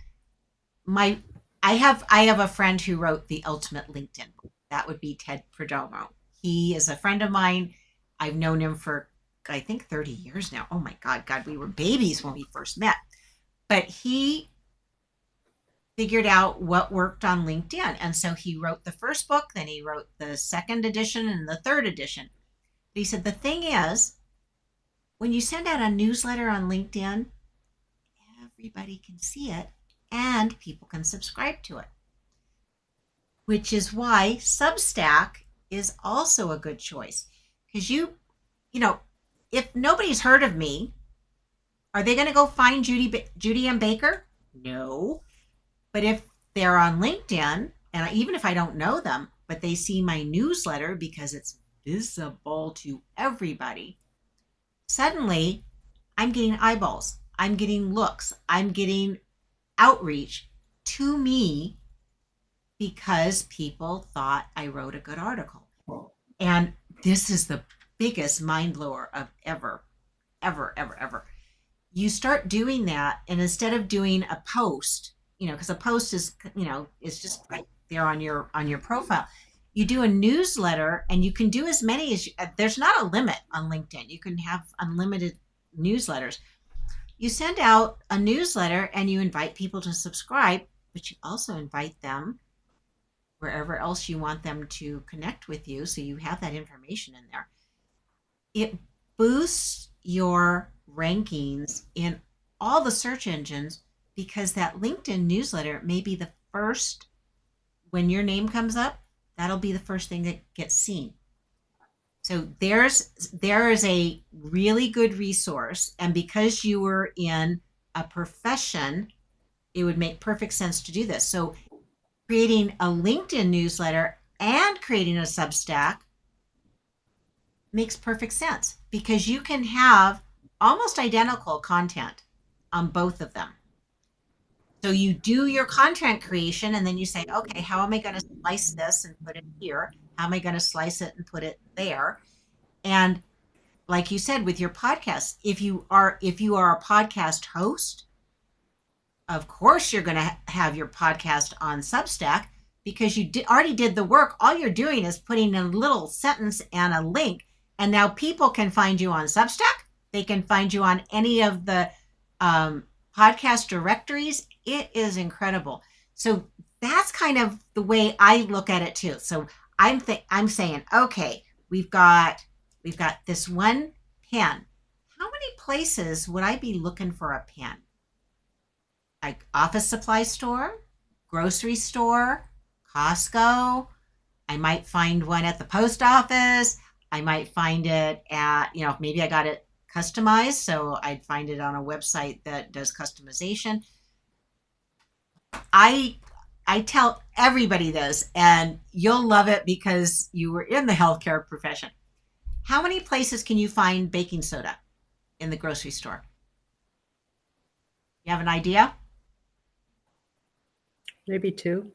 I have a friend who wrote the ultimate LinkedIn book. That would be Ted Perdomo. He is a friend of mine. I've known him for, I think, 30 years now. Oh my God, we were babies when we first met. But he figured out what worked on LinkedIn. And so he wrote the first book, then he wrote the second edition and the third edition. But he said, the thing is, when you send out a newsletter on LinkedIn, everybody can see it and people can subscribe to it. Which is why Substack is also a good choice. Because you know, if nobody's heard of me, are they going to go find Judy M. Baker? No. But if they're on LinkedIn, and even if I don't know them, but they see my newsletter because it's visible to everybody, suddenly I'm getting eyeballs, I'm getting looks, I'm getting outreach to me because people thought I wrote a good article. And this is the biggest mind blower of ever, ever, ever, ever. You start doing that, and instead of doing a post, because a post is, is just right there on your profile. You do a newsletter, and you can do as many as there's not a limit on LinkedIn. You can have unlimited newsletters. You send out a newsletter and you invite people to subscribe, but you also invite them wherever else you want them to connect with you. So you have that information in there. It boosts your rankings in all the search engines because that LinkedIn newsletter may be the first, when your name comes up, that'll be the first thing that gets seen. So there is a really good resource. And because you were in a profession, it would make perfect sense to do this. So creating a LinkedIn newsletter and creating a Substack makes perfect sense because you can have almost identical content on both of them. So you do your content creation and then you say, okay, how am I going to slice this and put it here? How am I going to slice it and put it there? And like you said, with your podcast, if you are a podcast host, of course you're going to have your podcast on Substack because you already did the work. All you're doing is putting a little sentence and a link. And now people can find you on Substack. They can find you on any of the podcast directories. It is incredible. So that's kind of the way I look at it too. So I'm saying, okay, we've got this one pen. How many places would I be looking for a pen? Like office supply store, grocery store, Costco. I might find one at the post office. I might find it at, maybe I got it customized, so I'd find it on a website that does customization. I tell everybody this, and you'll love it because you were in the healthcare profession. How many places can you find baking soda in the grocery store? You have an idea? Maybe 2.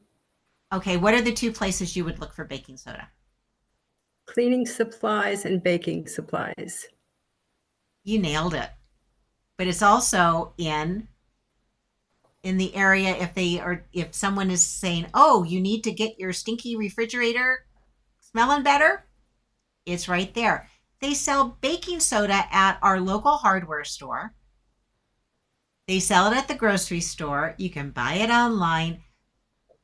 Okay, what are the 2 places you would look for baking soda? Cleaning supplies and baking supplies. You nailed it. But it's also in the area if someone is saying, "Oh, you need to get your stinky refrigerator smelling better," it's right there. They sell baking soda at our local hardware store. They sell it at the grocery store. You can buy it online,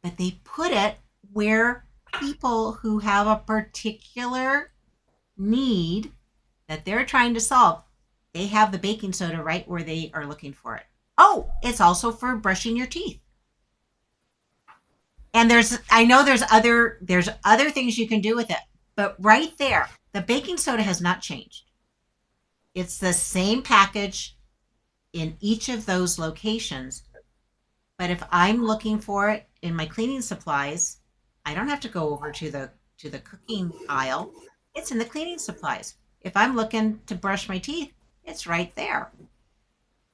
but they put it where people who have a particular need that they're trying to solve, they have the baking soda right where they are looking for it. Oh, it's also for brushing your teeth. And I know there's other things you can do with it, but right there, the baking soda has not changed. It's the same package in each of those locations. But if I'm looking for it in my cleaning supplies, I don't have to go over to the cooking aisle. It's in the cleaning supplies. If I'm looking to brush my teeth, it's right there.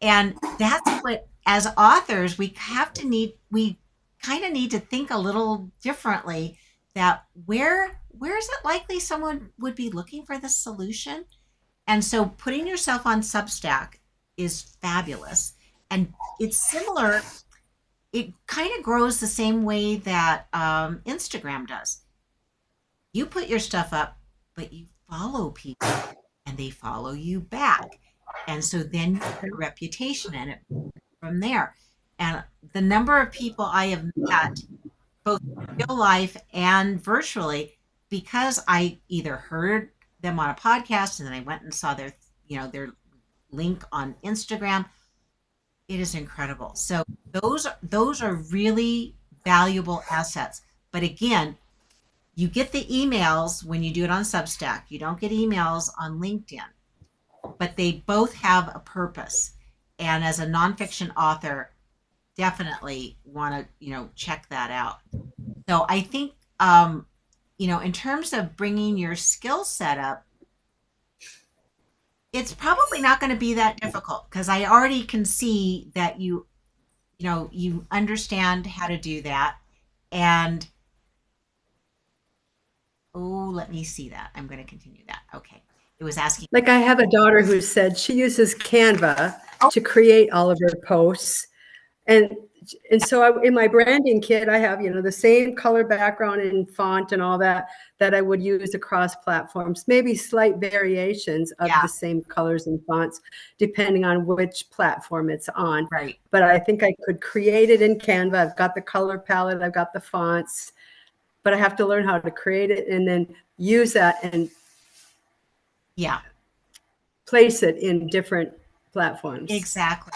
And that's what, as authors, we kind of need to think a little differently that where is it likely someone would be looking for this solution? And so putting yourself on Substack is fabulous. And it's similar. It kind of grows the same way that Instagram does. You put your stuff up, but you follow people and they follow you back. And so then you get a reputation in it from there. And the number of people I have met, both in real life and virtually, because I either heard them on a podcast and then I went and saw their link on Instagram, It is incredible. So those are really valuable assets. But again, you get the emails when you do it on Substack. You don't get emails on LinkedIn, but they both have a purpose. And as a nonfiction author, definitely want to, check that out. So I think, in terms of bringing your skill set up, it's probably not going to be that difficult because I already can see that you understand how to do that. And oh, let me see that. I'm going to continue that. Okay. It was asking. Like I have a daughter who said she uses Canva Oh, to create all of her posts. And so in my branding kit, I have, the same color background and font and all that I would use across platforms, maybe slight variations of yeah, the same colors and fonts, depending on which platform it's on. right. But I think I could create it in Canva. I've got the color palette, I've got the fonts, but I have to learn how to create it and then use that and Yeah, place it in different platforms. exactly.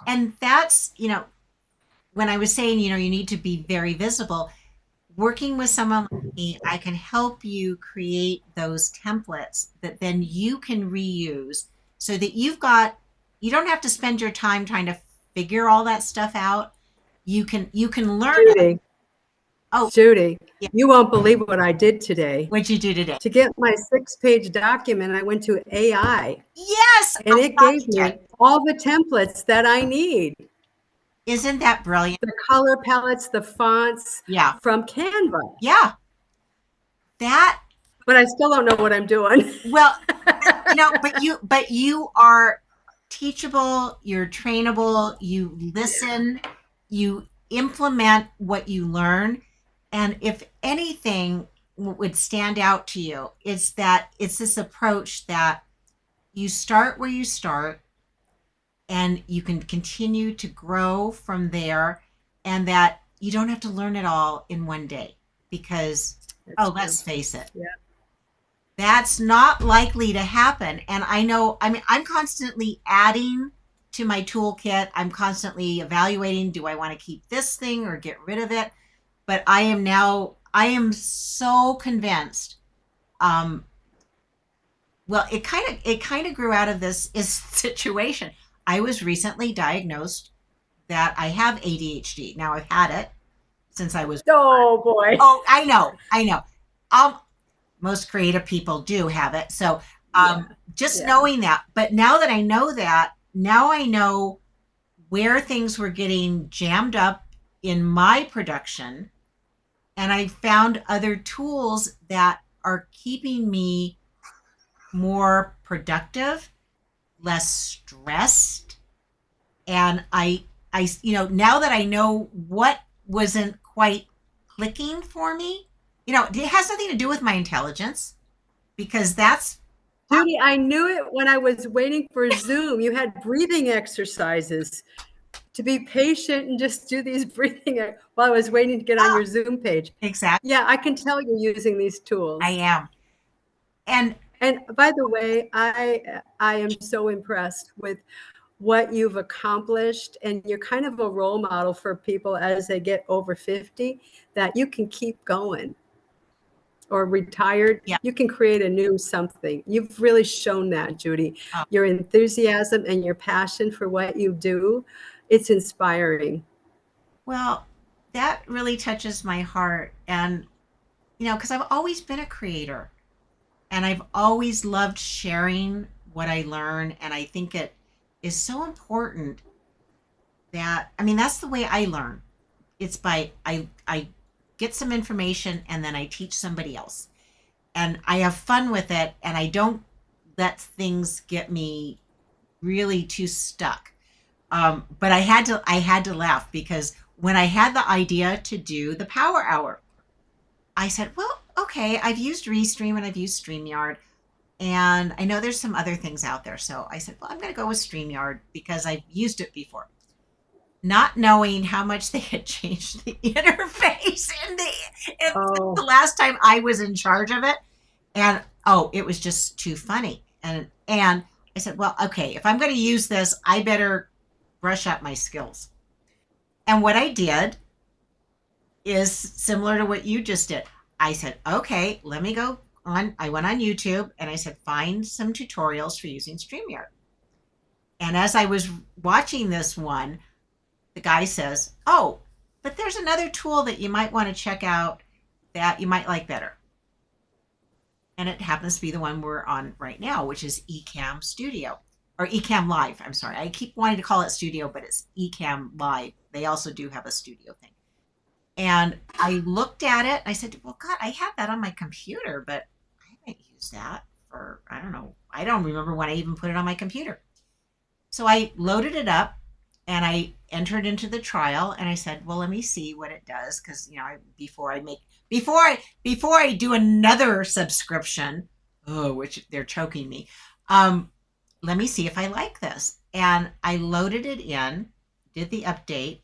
And that's, when I was saying, you need to be very visible, working with someone like me, I can help you create those templates that then you can reuse so that you don't have to spend your time trying to figure all that stuff out. You can learn it. Judy, Oh, Judy, yeah. you won't believe what I did today. What'd you do today? To get my 6-page document, I went to AI Yes, and I'm it glad gave you did. me all the templates that I need. Isn't that brilliant? The color palettes, the fonts Yeah. from Canva. Yeah. That, But I still don't know what I'm doing. well, but you are teachable, you're trainable, you listen, you implement what you learn. And if anything would stand out to you, it's that it's this approach that you start where you start and you can continue to grow from there, and that you don't have to learn it all in one day because, That's oh, true. let's face it, Yeah. that's not likely to happen. And I know, I mean, I'm constantly adding to my toolkit. I'm constantly evaluating, do I want to keep this thing or get rid of it? But I am so convinced. Um, well, it kind of grew out of this is situation. I was recently diagnosed that I have ADHD. Now I've had it since I was born. Oh boy. Oh, I know. Um, most creative people do have it. So Yeah. just Yeah. knowing that, but now that I know that, now I know where things were getting jammed up in my production, and I found other tools that are keeping me more productive, less stressed, and now that I know what wasn't quite clicking for me, it has nothing to do with my intelligence because that's Judy, I knew it when I was waiting for Zoom. You had breathing exercises to be patient and just do these breathing while I was waiting to get on yeah, your Zoom page. exactly. Yeah, I can tell you're using these I tools. am. And And by the way, I am so impressed with what you've accomplished, and you're kind of a role model for people as they get over 50 that you can keep going or retired, yeah, you can create a new something. You've really shown that, Judy. uh, Your enthusiasm and your passion for what you do, it's inspiring. well, that really touches my heart. And, because I've always been a creator and I've always loved sharing what I learn. And I think it is so important that, I mean, that's the way I learn. It's by, I get some information and then I teach somebody else. And I have fun with it and I don't let things get me really too stuck. But I had to laugh because when I had the idea to do the Power Hour, I said, well, okay, I've used Restream and I've used StreamYard, and I know there's some other things out there. So I said, well, I'm going to go with StreamYard because I've used it before, not knowing how much they had changed the interface in the Oh, last time I was in charge of it. And oh, it was just too funny. And I said, well, okay, if I'm going to use this, I better brush up my skills. And what I did is similar to what you just did. I said, okay, let me go on. I went on YouTube and I said, find some tutorials for using StreamYard. And as I was watching this one, the guy says, oh, but there's another tool that you might want to check out that you might like better. And it happens to be the one we're on right now, which is Ecamm Studio or Ecamm Live. I'm sorry. I keep wanting to call it Studio, but it's Ecamm Live. They also do have a studio thing. And I looked at it. I said, well, God, I have that on my computer, but I haven't used that for, I don't know. I don't remember when I even put it on my computer. So I loaded it up and I entered into the trial and I said, well, let me see what it does. Cause before I do another subscription, which they're choking me. Let me see if I like this. And I loaded it in, did the update.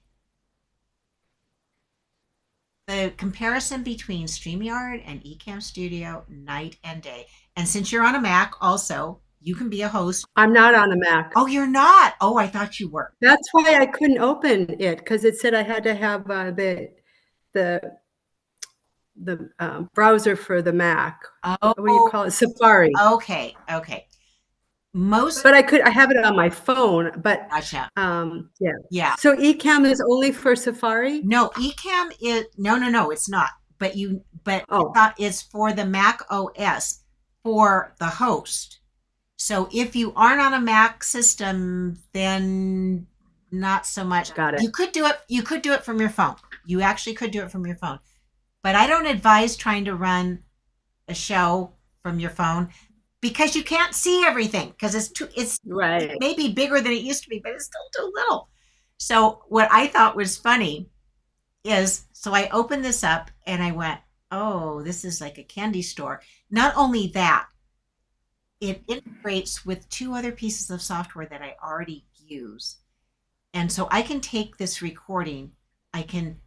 The comparison between StreamYard and Ecamm Studio, night and day. And since you're on a Mac also, you can be a host. I'm not on a Mac. Oh, you're not? Oh, I thought you were. That's why I couldn't open it, because it said I had to have the browser for the Mac. Oh, What do you call it? Safari. okay. But I have it on my phone, but Gotcha. yeah. Yeah. So Ecamm is only for Safari? No, Ecamm is no, it's not. But Oh. it's for the Mac OS for the host. So if you aren't on a Mac system, then not so much. Got it. You could do it from your phone. You actually could do it from your phone. But I don't advise trying to run a show from your phone because you can't see everything because it's right. maybe bigger than it used to be, but it's still too little. So what I thought was funny is, so I opened this up and I went, oh, this is like a candy store. Not only that, it integrates with 2 other pieces of software that I already use. And so I can take this recording, I can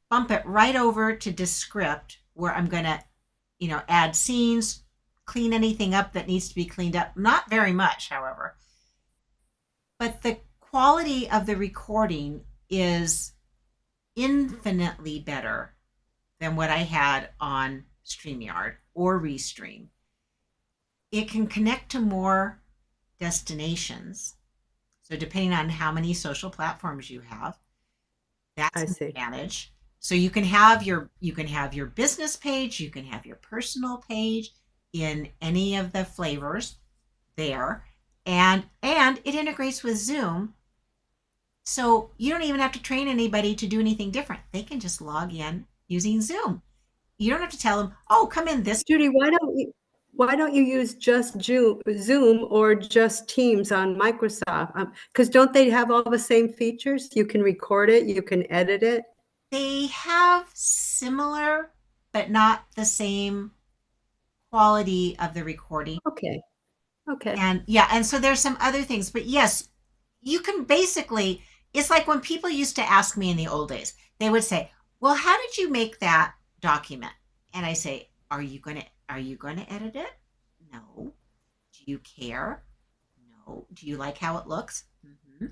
bump it right over to Descript where I'm going to, add scenes, clean anything up that needs to be cleaned up. Not very much, however. But the quality of the recording is infinitely better than what I had on StreamYard or Restream. It can connect to more destinations. So depending on how many social platforms you have, that's an advantage. So you can have your business page, you can have your personal page in any of the flavors there, and it integrates with Zoom. So you don't even have to train anybody to do anything different. They can just log in using Zoom. You don't have to tell them, "Oh, come in this." Judy, why don't you use just Zoom or just Teams on Microsoft? Because don't they have all the same features? You can record it, you can edit it. They have similar, but not the same quality of the recording. Okay. And so there's some other things, but yes, you can basically, it's like when people used to ask me in the old days, they would say, well, how did you make that document? And I say, are you going to edit it? No. Do you care? No. Do you like how it looks? Mm-hmm.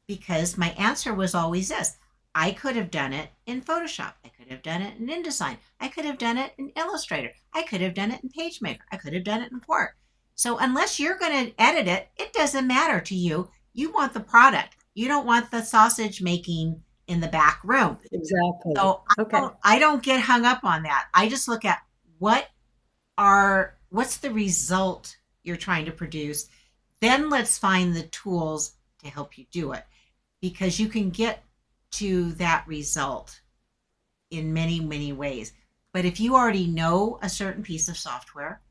Because my answer was always this. I could have done it in Photoshop. I could have done it in InDesign. I could have done it in Illustrator. I could have done it in PageMaker. I could have done it in Quark. So unless you're going to edit it, it doesn't matter to you. You want the product. You don't want the sausage making in the back room. Exactly. So I don't get hung up on that. I just look at what's the result you're trying to produce. Then let's find the tools to help you do it, because you can get to that result in many, many ways. But if you already know a certain piece of software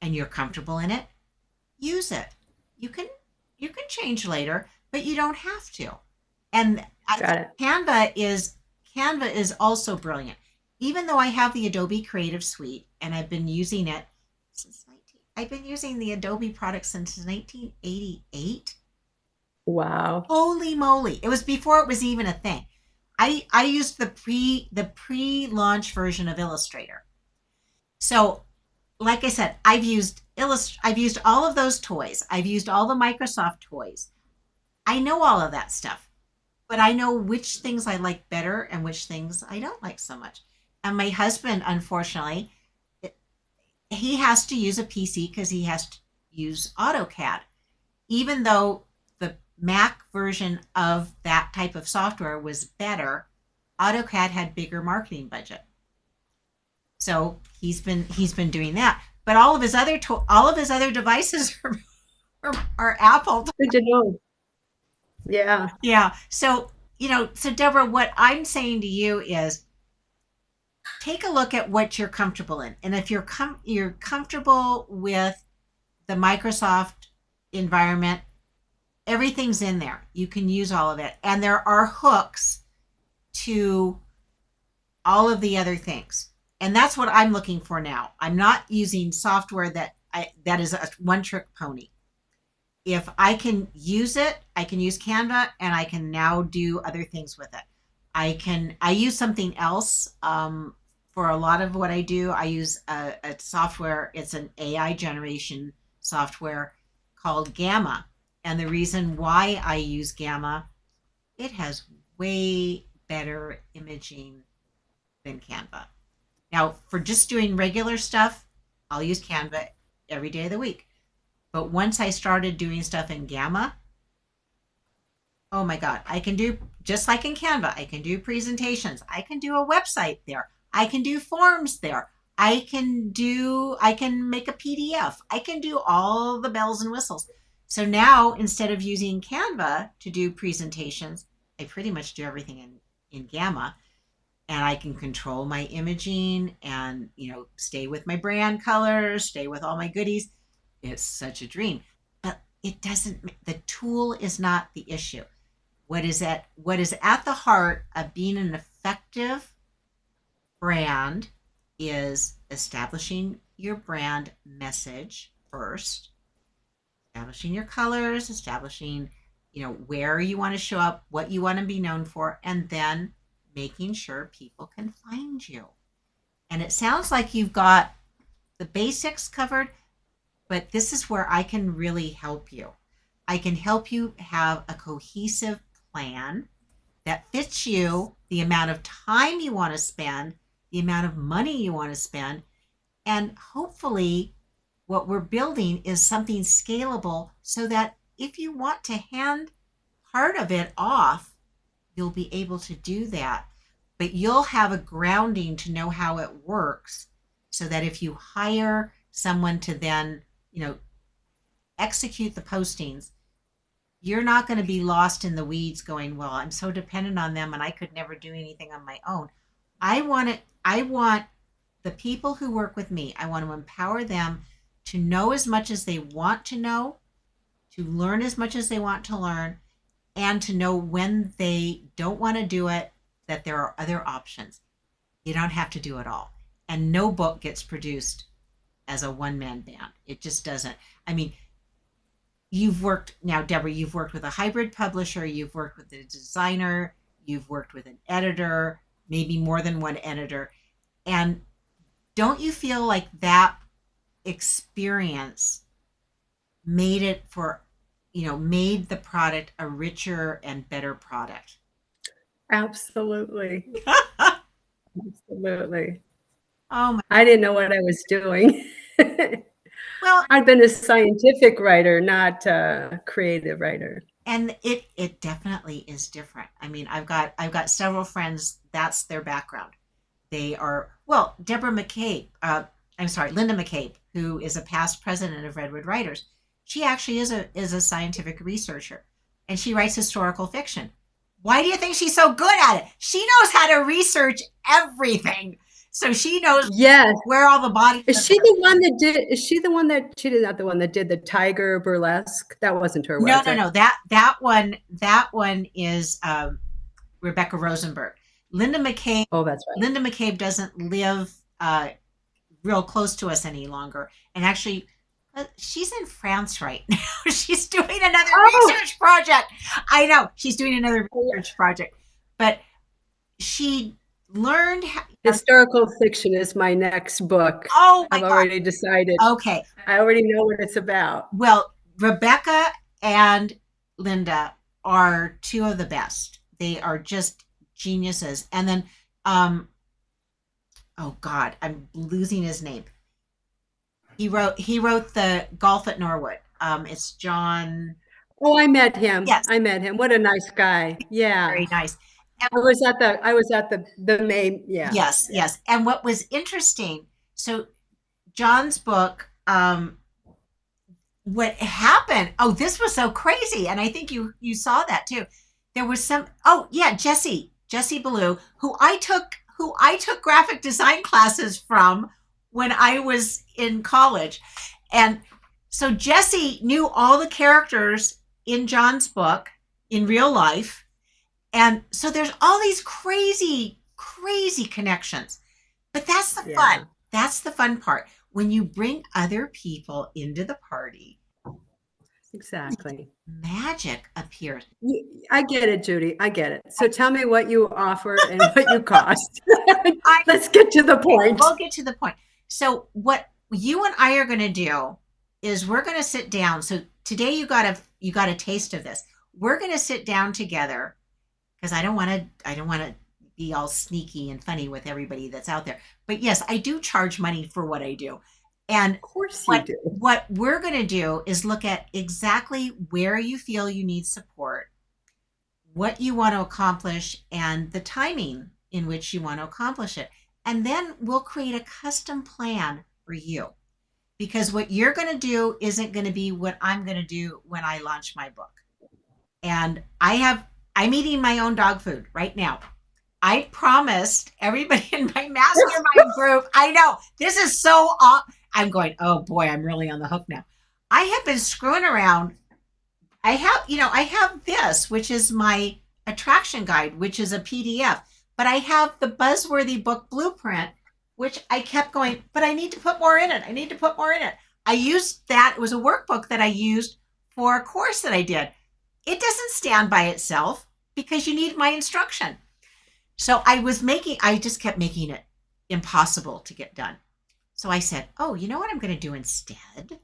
and you're comfortable in it, use it. You can change later, but you don't have to. And Canva is also brilliant. Even though I have the Adobe Creative Suite and I've been using it I've been using the Adobe product since 1988. Wow. Holy moly. It was before it was even a thing. I used the pre-launch version of Illustrator. So, like I said, I've used all of those toys. I've used all the Microsoft toys. I know all of that stuff, but I know which things I like better and which things I don't like so much. And my husband, unfortunately, he has to use a PC because he has to use AutoCAD, even though the Mac version of that type of software was better. AutoCAD had bigger marketing budget, so he's been doing that. But all of his other devices are Apple. Good to know. Yeah, Yeah. So so Deborah, what I'm saying to you is take a look at what you're comfortable in, and if you're comfortable with the Microsoft environment, everything's in there. You can use all of it, and there are hooks to all of the other things. And that's what I'm looking for now. I'm not using software that is a one trick pony. If I can use it, I can use Canva, and I can now do other things with it. I use something else for a lot of what I do. I use a software. It's an AI generation software called Gamma. And the reason why I use Gamma, it has way better imaging than Canva. Now, for just doing regular stuff, I'll use Canva every day of the week. But once I started doing stuff in Gamma, oh my God, I can do just like in Canva, I can do presentations. I can do a website there. I can do forms there. I can make a PDF. I can do all the bells and whistles. So now instead of using Canva to do presentations, I pretty much do everything in Gamma, and I can control my imaging and, stay with my brand colors, stay with all my goodies. It's such a dream. But the tool is not the issue. What is at the heart of being an effective brand is establishing your brand message first, establishing your colors, establishing, where you want to show up, what you want to be known for, and then making sure people can find you. And it sounds like you've got the basics covered, but this is where I can really help you. I can help you have a cohesive plan that fits you, the amount of time you want to spend, the amount of money you want to spend, and hopefully what we're building is something scalable so that if you want to hand part of it off, you'll be able to do that. But you'll have a grounding to know how it works so that if you hire someone to then, execute the postings, you're not going to be lost in the weeds going, well, I'm so dependent on them and I could never do anything on my own. I want the people who work with me, I want to empower them to know as much as they want to know, to learn as much as they want to learn, and to know when they don't want to do it, that there are other options. You don't have to do it all. And no book gets produced as a one-man band. It just doesn't. I mean, Deborah, you've worked with a hybrid publisher, you've worked with a designer, you've worked with an editor, maybe more than one editor. And don't you feel like that experience made made the product a richer and better product? absolutely. Absolutely. Oh my, I didn't know what I was doing. well, I've been a scientific writer, not a creative writer. and it definitely is different. I mean, I've got several friends that's their background. They are, well, Linda McCabe, who is a past president of Redwood Writers. She actually is a scientific researcher, and she writes historical fiction. Why do you think she's so good at it? She knows how to research everything. So she knows Yes. where all the bodies Is she the one that did? Is she the one that she did? Not the one that did the tiger burlesque. That wasn't her. No, Was no, it? no. That one is Rebecca Rosenberg. Oh, that's right. Linda McCabe doesn't live real close to us any longer, and actually, she's in France right now. She's doing another research project. I know she's doing another research project, but she learned. Historical fiction is my next book. Oh my I've God. already decided. Okay. I already know what it's about. Well, Rebecca and Linda are two of the best. They are just geniuses. And then, oh God, I'm losing his name. He wrote the Golf at Norwood. It's John. Oh, I met him. Yes, I met him. What a nice guy. Yeah. very nice. And I was at the main, yeah. yes, Yeah. yes. And what was interesting, so John's book, what happened, oh, this was so crazy. And I think you saw that too. There was some, oh yeah, Jesse Ballou, who I took graphic design classes from when I was in college. And so Jesse knew all the characters in John's book in real life. And so there's all these crazy, crazy connections. But that's the fun. Yeah. That's the fun part. When you bring other people into the party, Exactly. magic appears. I get it, Judy. I get it. So tell me what you offer and what you cost. I Let's get to the point. We'll get to the point. So what you and I are going to do is we're going to sit down. So today you got a taste of this. We're going to sit down together because I don't want to be all sneaky and funny with everybody that's out there. But yes, I do charge money for what I do. And Of course you what do. what we're going to do is look at exactly where you feel you need support, what you want to accomplish, and the timing in which you want to accomplish it. And then we'll create a custom plan for you. Because what you're going to do isn't going to be what I'm going to do when I launch my book. And I'm eating my own dog food right now. I promised everybody in my mastermind group. I know this is so. I'm going. Oh boy, I'm really on the hook now. I have been screwing around. I have this, which is my attraction guide, which is a PDF. But I have the Buzzworthy book blueprint, which I kept going. But I need to put more in it. I need to put more in it. I used that. It was a workbook that I used for a course that I did. It doesn't stand by itself because you need my instruction. So I just kept making it impossible to get done. So I said, oh, you know what I'm going to do instead?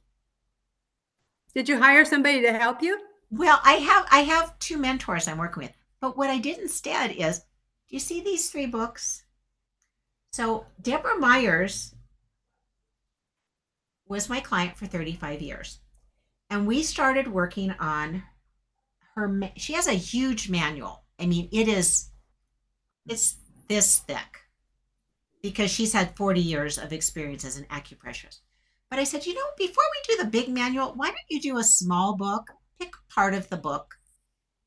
Did you hire somebody to help you? Well, I have two mentors I'm working with. But what I did instead is, do you see these three books? So Debra Myers was my client for 35 years. And we started working on she has a huge manual. I mean, it's this thick because she's had 40 years of experience as an acupressurist. But I said, before we do the big manual, why don't you do a small book, pick part of the book,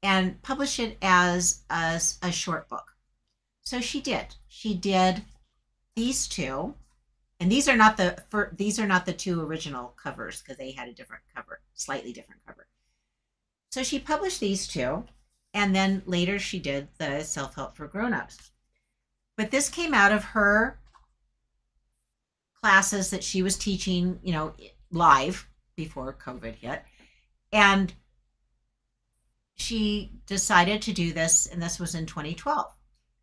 and publish it as a short book? So she did. She did these two, and these are not the two original covers because they had a different cover, slightly different cover. So she published these two, and then later she did the self-help for grown-ups. But this came out of her classes that she was teaching, live before COVID hit. And she decided to do this, and this was in 2012.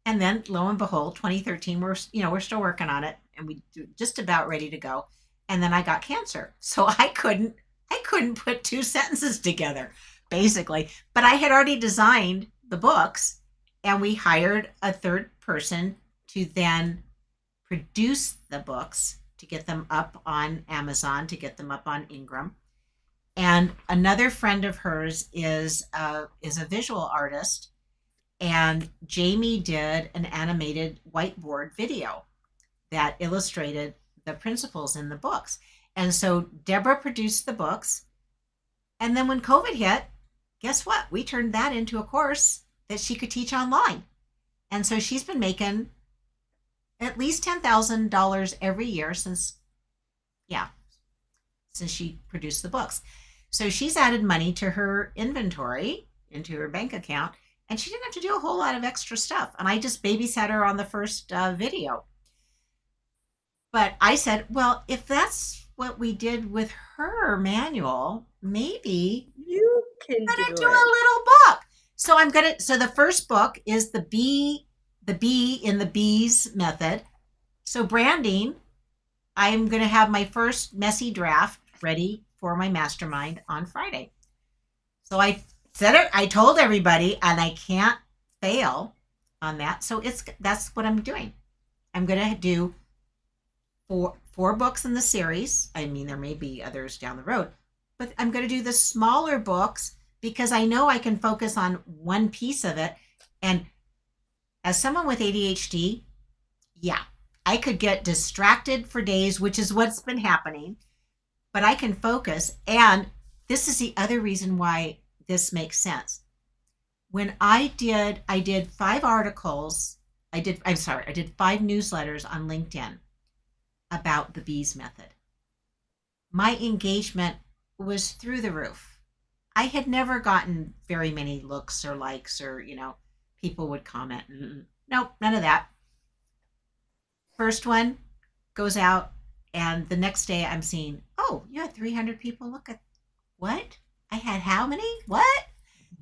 And then lo and behold, 2013, we're still working on it, and we just about ready to go. And then I got cancer. So I couldn't put two sentences together, basically. But I had already designed the books, and we hired a third person to then produce the books, to get them up on Amazon, to get them up on Ingram. And another friend of hers is a visual artist, and Jamie did an animated whiteboard video that illustrated the principles in the books. And so Debra produced the books. And then when COVID hit, guess what? We turned that into a course that she could teach online. And so she's been making at least $10,000 every year since she produced the books. So she's added money to her inventory, into her bank account, and she didn't have to do a whole lot of extra stuff. And I just babysat her on the first video. But I said, well, if that's what we did with her manual, maybe You can I'm gonna do do a it. little book. So the first book is the bee in the bees method. So branding, I'm gonna have my first messy draft ready for my mastermind on Friday. So I said it. I told everybody, and I can't fail on that. So that's what I'm doing. I'm gonna do four books in the series. I mean, there may be others down the road, but I'm gonna do the smaller books because I know I can focus on one piece of it. And as someone with ADHD, yeah, I could get distracted for days, which is what's been happening, but I can focus. And this is the other reason why this makes sense. When I did 5 articles. I did 5 newsletters on LinkedIn about the bees method. My engagement was through the roof. I had never gotten very many looks or likes or, people would comment. Nope, none of that. First one goes out, and the next day I'm seeing, oh, you had 300 people look at what? I had how many? What?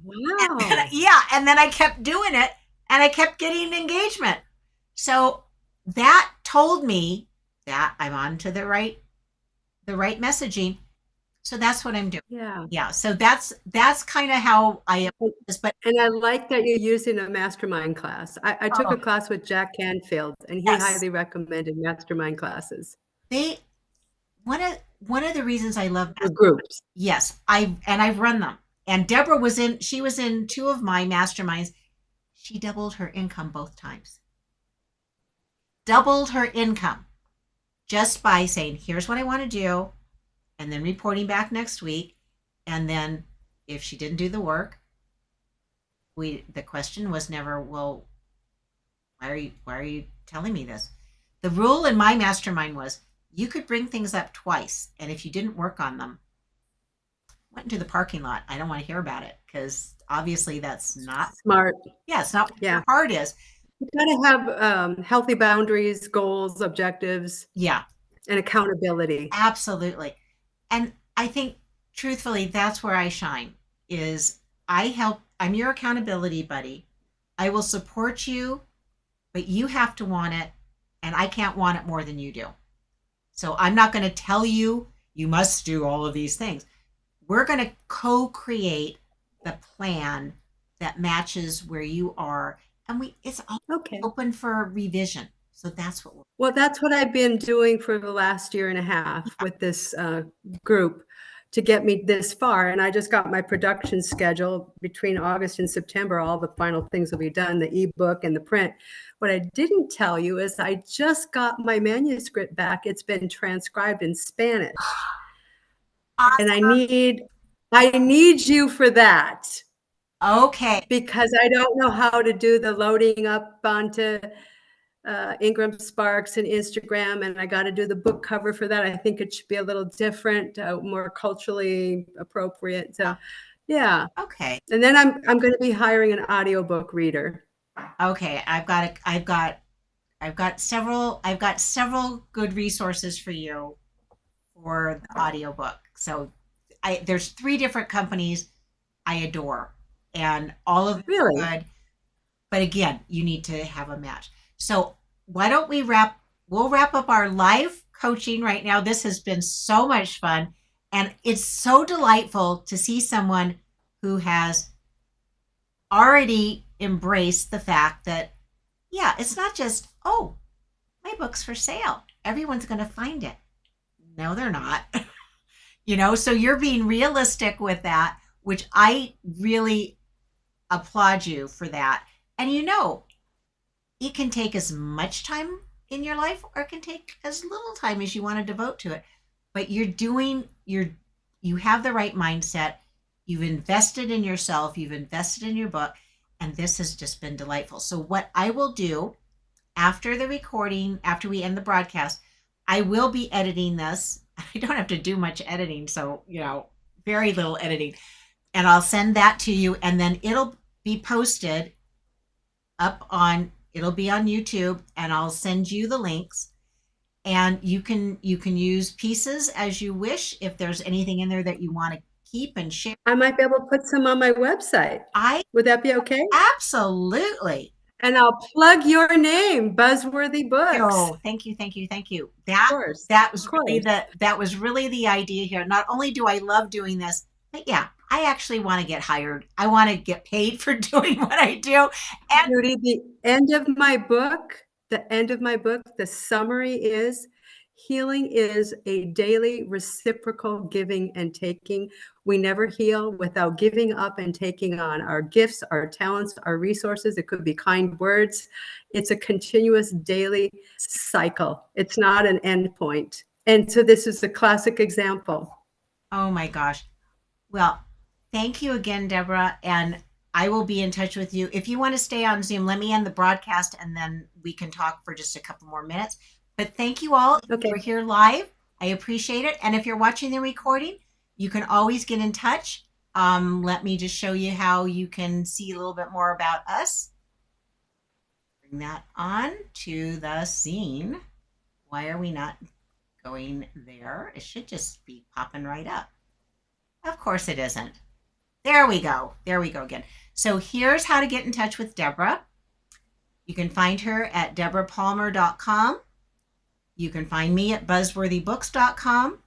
Wow. Yeah, and then I kept doing it, and I kept getting engagement. So that told me that I'm on to the right messaging. So that's what I'm doing. Yeah. Yeah. So that's kind of how I am. But And I like that you're using a mastermind class. I took oh, a class with Jack Canfield, and he yes, highly recommended mastermind classes they one of the reasons I love for groups. yes, I've run them. And Debra she was in 2 of my masterminds. She doubled her income both times. Doubled her income just by saying, here's what I want to do, and then reporting back next week. And then if she didn't do the work, the question was never, well, why are you telling me this? The rule in my mastermind was you could bring things up twice, and if you didn't work on them, went into the parking lot. I don't want to hear about it because obviously that's not Smart. yeah, it's not what Yeah. your heart is. You gotta have healthy boundaries, goals, objectives, Yeah, and accountability. absolutely. And I think truthfully that's where I shine is I'm your accountability buddy. I will support you, but you have to want it, and I can't want it more than you do. So I'm not going to tell you you must do all of these things. We're going to co-create the plan that matches where you are, and it's all Okay. open for revision. So that's what Well, that's what I've been doing for the last year and a half with this group to get me this far. And I just got my production schedule between August and September. All the final things will be done, the ebook and the print. What I didn't tell you is I just got my manuscript back. It's been transcribed in Spanish. awesome. And I need you for that. Okay. Because I don't know how to do the loading up onto Ingram Sparks and Instagram, and I got to do the book cover for that. I think it should be a little different, more culturally appropriate. So, yeah. Okay. And then I'm going to be hiring an audiobook reader. Okay. I've got several good resources for you for the audiobook. So there's 3 different companies I adore, and all of them Really? are good. But again, you need to have a match. So why don't we'll wrap up our live coaching right now. This has been so much fun. And it's so delightful to see someone who has already embraced the fact that, yeah, it's not just, oh, my book's for sale. Everyone's going to find it. No, they're not. So you're being realistic with that, which I really applaud you for that. And it can take as much time in your life or it can take as little time as you want to devote to it. But you have the right mindset. You've invested in yourself, you've invested in your book, and this has just been delightful. So what I will do after the recording, after we end the broadcast, I will be editing this. I don't have to do much editing, so very little editing. And I'll send that to you, and then it'll be posted it'll be on YouTube, and I'll send you the links, and you can use pieces as you wish. If there's anything in there that you want to keep and share, I might be able to put some on my website. Would that be okay? Absolutely. And I'll plug your name, Buzzworthy Books. Oh, thank you. Of course. That was really the idea here. Not only do I love doing this, but yeah, I actually want to get hired. I want to get paid for doing what I do. And Judy, the end of my book, the summary is healing is a daily reciprocal giving and taking. We never heal without giving up and taking on our gifts, our talents, our resources. It could be kind words. It's a continuous daily cycle. It's not an end point. And so this is a classic example. oh my gosh. Well, thank you again, Deborah. And I will be in touch with you. If you want to stay on Zoom, let me end the broadcast and then we can talk for just a couple more minutes. But thank you all. If Okay. you're here live, I appreciate it. And if you're watching the recording, you can always get in touch. Let me just show you how you can see a little bit more about us. Bring that on to the scene. Why are we not going there? It should just be popping right up. Of course it isn't. There we go. There we go again. So here's how to get in touch with Debra. You can find her at debrapalmer.com. You can find me at buzzworthybooks.com.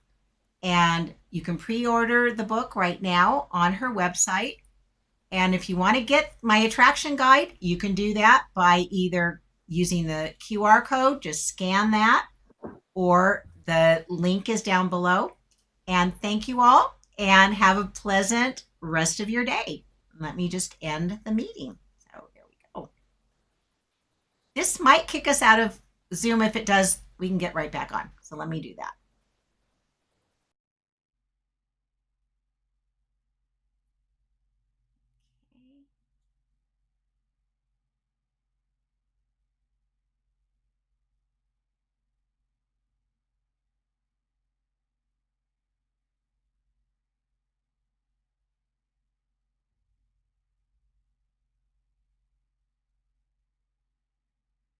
And you can pre-order the book right now on her website. And if you want to get my attraction guide, you can do that by either using the QR code, just scan that, or the link is down below. And thank you all and have a pleasant rest of your day. Let me just end the meeting. So there we go. This might kick us out of Zoom. If it does, we can get right back on. So let me do that.